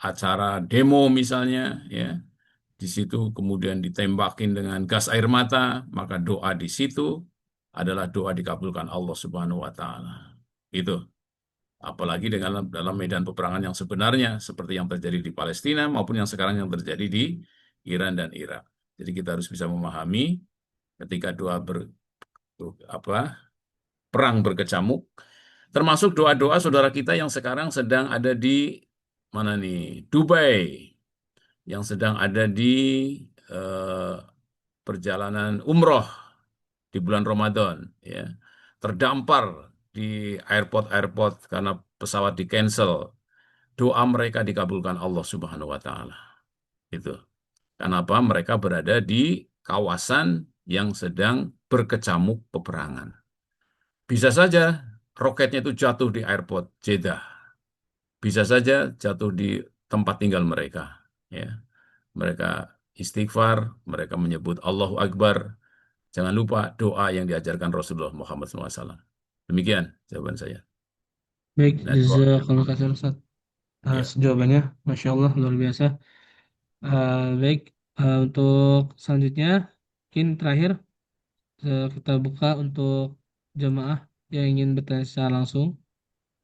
A: acara demo misalnya, ya. Di situ kemudian ditembakin dengan gas air mata, maka doa di situ adalah doa dikabulkan Allah Subhanahu wa taala. Itu. Apalagi dengan dalam medan peperangan yang sebenarnya seperti yang terjadi di Palestina maupun yang sekarang yang terjadi di Iran dan Irak. Jadi kita harus bisa memahami ketika apa perang berkecamuk, termasuk doa-doa saudara kita yang sekarang sedang ada di mana nih? Dubai, yang sedang ada di eh, perjalanan umroh di bulan Ramadan, ya, terdampar di airport-airport karena pesawat di-cancel. Doa mereka dikabulkan Allah Subhanahu wa taala. Itu. Kenapa mereka berada di kawasan yang sedang berkecamuk peperangan. Bisa saja roketnya itu jatuh di airport Jeddah. Bisa saja jatuh di tempat tinggal mereka. Ya. Mereka istighfar, mereka menyebut Allahu Akbar. Jangan lupa doa yang diajarkan Rasulullah Muhammad SAW. Demikian jawaban saya.
C: Baik,
A: Network.
C: jazakallah khairan Ustaz atas
A: Ya.
C: jawabannya. Masya Allah, luar biasa. Baik, untuk selanjutnya, mungkin terakhir kita buka untuk jemaah yang ingin bertanya secara langsung.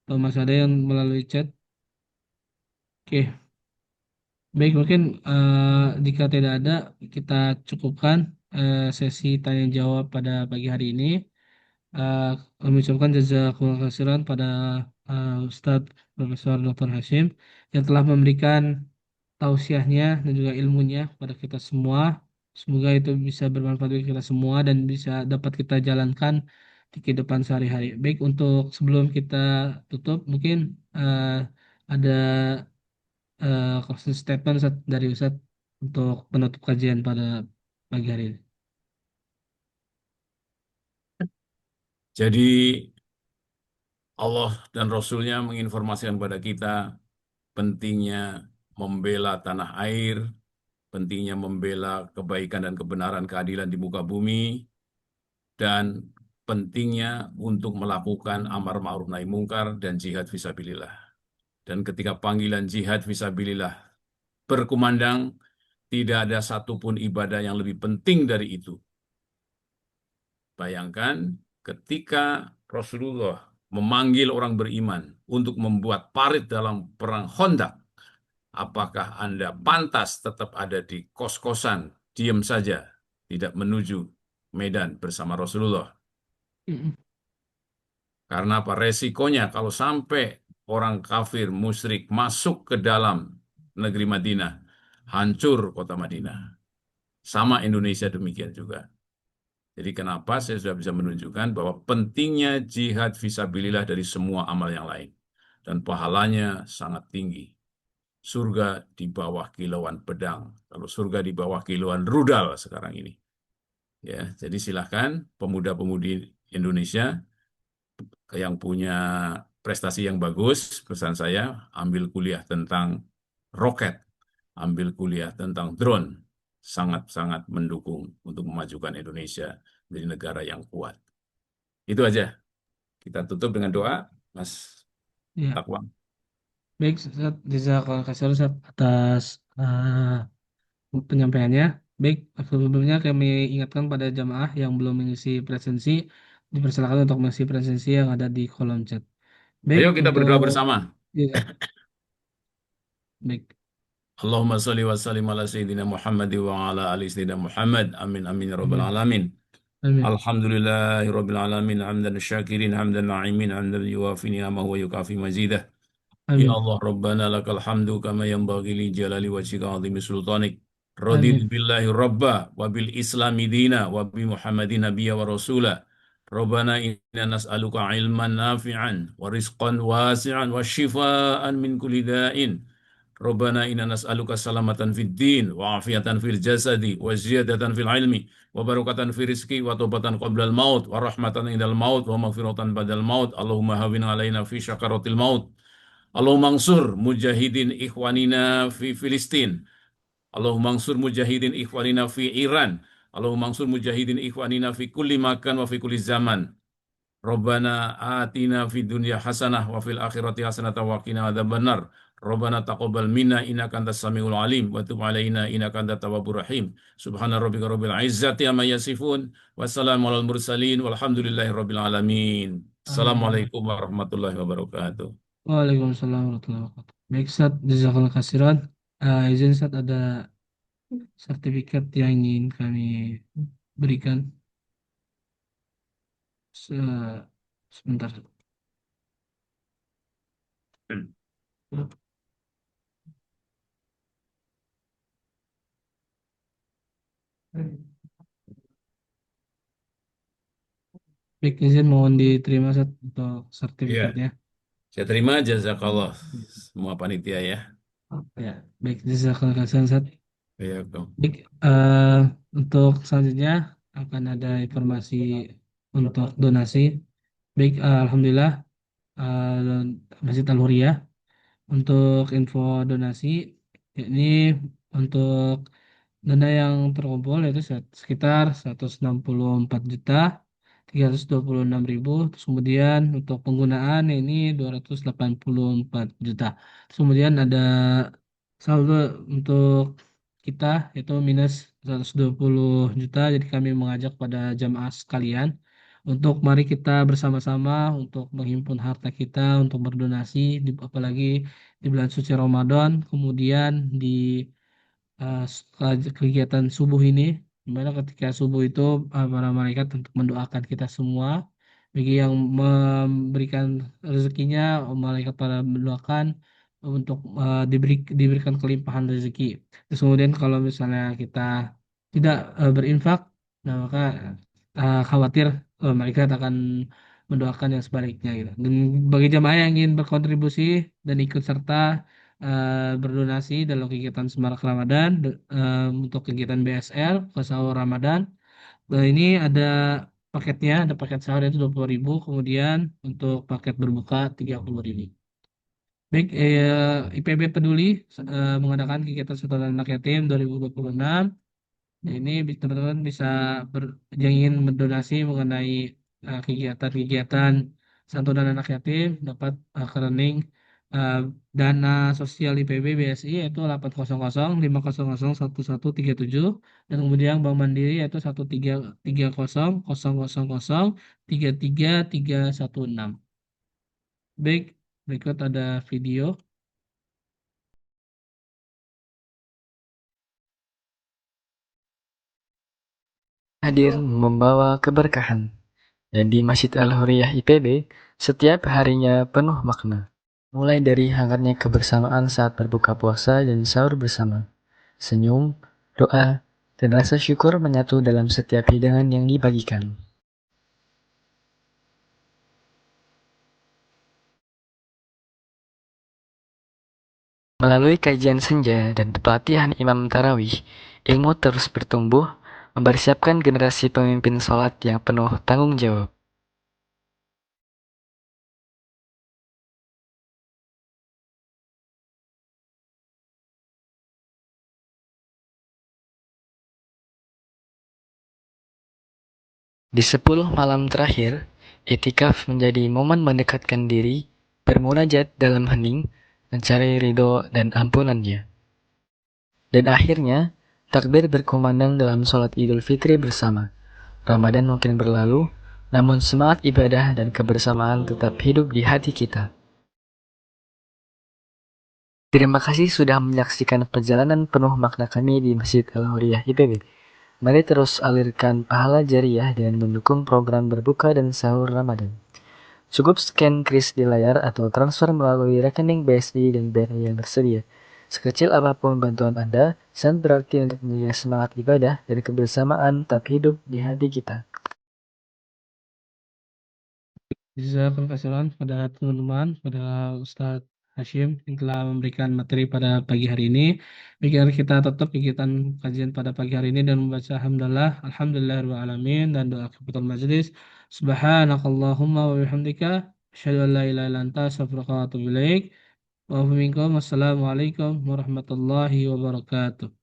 C: Kalau masih ada yang melalui chat. Oke, baik mungkin jika tidak ada, kita cukupkan sesi tanya jawab pada pagi hari ini. Eh, Kami ucapkan jazakumullah khairan pada Ustadz Profesor Dr. Hashim yang telah memberikan tausiahnya dan juga ilmunya kepada kita semua. Semoga itu bisa bermanfaat bagi kita semua dan bisa dapat kita jalankan di kehidupan sehari-hari. Baik, untuk sebelum kita tutup, mungkin ada closing statement dari Ustadz untuk penutup kajian pada pagi hari ini.
A: Jadi Allah dan Rasulnya menginformasikan kepada kita pentingnya membela tanah air, pentingnya membela kebaikan dan kebenaran keadilan di muka bumi, dan pentingnya untuk melakukan amar ma'ruf nahi mungkar dan jihad fisabilillah. Dan ketika panggilan jihad fisabilillah berkumandang, tidak ada satupun ibadah yang lebih penting dari itu. Bayangkan ketika Rasulullah memanggil orang beriman untuk membuat parit dalam perang Khandaq, apakah Anda pantas tetap ada di kos-kosan, diam saja, tidak menuju medan bersama Rasulullah?
C: Mm-mm.
A: Karena apa? Resikonya kalau sampai orang kafir musyrik masuk ke dalam negeri Madinah, hancur kota Madinah. Sama Indonesia demikian juga. Jadi kenapa saya sudah bisa menunjukkan bahwa pentingnya jihad fisabilillah dari semua amal yang lain. dan pahalanya sangat tinggi. Surga di bawah kilauan pedang. Kalau surga di bawah kilauan rudal sekarang ini. Ya, jadi silahkan pemuda-pemudi Indonesia yang punya prestasi yang bagus, pesan saya, ambil kuliah tentang roket, ambil kuliah tentang drone. Sangat-sangat mendukung untuk memajukan Indonesia menjadi negara yang kuat. Itu aja. Kita tutup dengan doa, Mas
C: Ya,
A: Takwang.
C: baik, Ustaz. Jazakallahu khairan Ustaz atas penyampaiannya. Baik, sebelumnya kami ingatkan pada jamaah yang belum mengisi presensi, dipersilakan untuk mengisi presensi yang ada di kolom chat. Baik,
A: Ayo kita berdoa
C: untuk
A: bersama.
C: ya, baik.
A: Allahumma salli wa sallim ala Sayyidina Muhammad wa ala ali Sayyidina Muhammad. Amin amin ya rabbal
C: Amin.
A: alamin.
C: Amin.
A: Alhamdulillahi rabbil alamin. Hamdan syakirin, hamdan na'imin, hamdan yuwafi ni'amahu wa yukafi mazidah. Ya
C: Amin.
A: Allah Rabbana lakal hamdu kama yanbaghi li jalali wajhika azimi sultanik. Raditu
C: Amin.
A: billahi rabba wa bil islami dina wa bi Muhammadin nabiyya wa rasula. Rabbana inna nas'aluka ilman nafi'an wa rizqan wasi'an wa shifaan min kulli da'in. Rabbana inna nas'aluka salamatan fid din wa afiatan fil jasadi wa ziyadatan fil ilmi wa barakatan fil rizqi wa taubatan qabla al maut wa rahmatan indal maut wa maghfiratan badal maut. Allahumma hawin alaina fi syakaratil maut. Allahumma ansur mujahidin ikhwanina fi Filistin. Allahumma ansur mujahidin ikhwanina fi Iran. Allahumma ansur mujahidin ikhwanina fi kulli makan wa fi kulli zaman. Rabbana atina fid dunya hasanah wa fil akhirati hasanah wa qina adzabannar. Rabbana taqabbal minna innaka antas samiul alim wa tub alaina innaka antat tawwabur rahim. Subhana rabbika rabbil izzati amma yasifun. Wassalamu alal mursalin walhamdulillahi rabbil alamin.
C: Amin.
A: Assalamualaikum warahmatullahi wabarakatuh.
C: Waalaikumsalam warahmatullahi wabarakatuh. Baik, Ustaz. Jazakallahu khairan. Izin Ustaz, ada sertifikat yang ingin kami berikan. Sebentar. Baik, izin mohon diterima Ustaz untuk
A: Iya,
C: sertifikatnya.
A: saya terima jazakallah semua panitia ya.
C: Ya, baik, jazakallahu khairan Ustaz.
A: Iya, Kang.
C: Baik, untuk selanjutnya akan ada informasi untuk donasi. Baik, Alhamdulillah, eh, Masjid Al-Huriyah untuk info donasi, ini untuk dana yang terkumpul yaitu sekitar 164.326.000. Terus kemudian untuk penggunaan ini 284 juta. Terus kemudian ada saldo untuk kita yaitu minus 120 juta. Jadi kami mengajak pada jamaah sekalian untuk mari kita bersama-sama untuk menghimpun harta kita untuk berdonasi apalagi di bulan suci Ramadan, kemudian di kegiatan subuh ini, di mana ketika subuh itu para malaikat untuk mendoakan kita semua, bagi yang memberikan rezekinya, malaikat pada mendoakan untuk diberikan kelimpahan rezeki. Terus kemudian kalau misalnya kita tidak berinfak, nah maka khawatir malaikat akan mendoakan yang sebaliknya gitu. Dan bagi jamaah yang ingin berkontribusi dan ikut serta berdonasi dalam kegiatan Semarak Ramadan untuk kegiatan BSL ke sahur Ramadan. Nah, ini ada paketnya, ada paket sahur itu 20.000, kemudian untuk paket berbuka 30.000. Baik, IPB Peduli mengadakan kegiatan Satuan Anak Yatim 2026. Nah, ini teman-teman bisa yang ingin berdonasi mengenai kegiatan-kegiatan santunan anak yatim dapat ke rekening eh, dana sosial IPB BSI yaitu 800 500 1137 dan kemudian Bank Mandiri yaitu 1330 33316. Baik, berikut ada video.
D: Hadir membawa keberkahan. Dan di Masjid Al-Huriyah IPB, setiap harinya penuh makna. Mulai dari hangatnya kebersamaan saat berbuka puasa dan sahur bersama. Senyum, doa, dan rasa syukur menyatu dalam setiap hidangan yang dibagikan. Melalui kajian senja dan pelatihan imam tarawih, ilmu terus bertumbuh, mempersiapkan generasi pemimpin sholat yang penuh tanggung jawab. Di 10 malam terakhir, itikaf menjadi momen mendekatkan diri, bermunajat dalam hening, mencari ridho dan ampunannya. Dan akhirnya, takbir berkumandang dalam sholat Idul Fitri bersama. Ramadan mungkin berlalu, namun semangat ibadah dan kebersamaan tetap hidup di hati kita. Terima kasih sudah menyaksikan perjalanan penuh makna kami di Masjid Al-Huriyah IPB. Mari terus alirkan pahala jariah dengan mendukung program berbuka dan sahur Ramadan. Cukup scan kris di layar atau transfer melalui rekening BSI dan BRI yang tersedia. Sekecil apapun bantuan Anda, sangat berarti untuk menjaga semangat ibadah dan kebersamaan tetap hidup di hati kita.
C: Jazakallahu khairan pada teman-teman, pada Ustadz Hashim yang telah memberikan materi pada pagi hari ini. Biar kita tetap kegiatan kajian pada pagi hari ini dan membaca alhamdulillahirrahmanirrahim dan doa keputusan majelis. Subhanakallahumma wa bihamdika asyhadu an la ilaha illa anta astaghfiruka wa atubu ilaik. Wa minkum wassalamualaikum warahmatullahi wabarakatuh.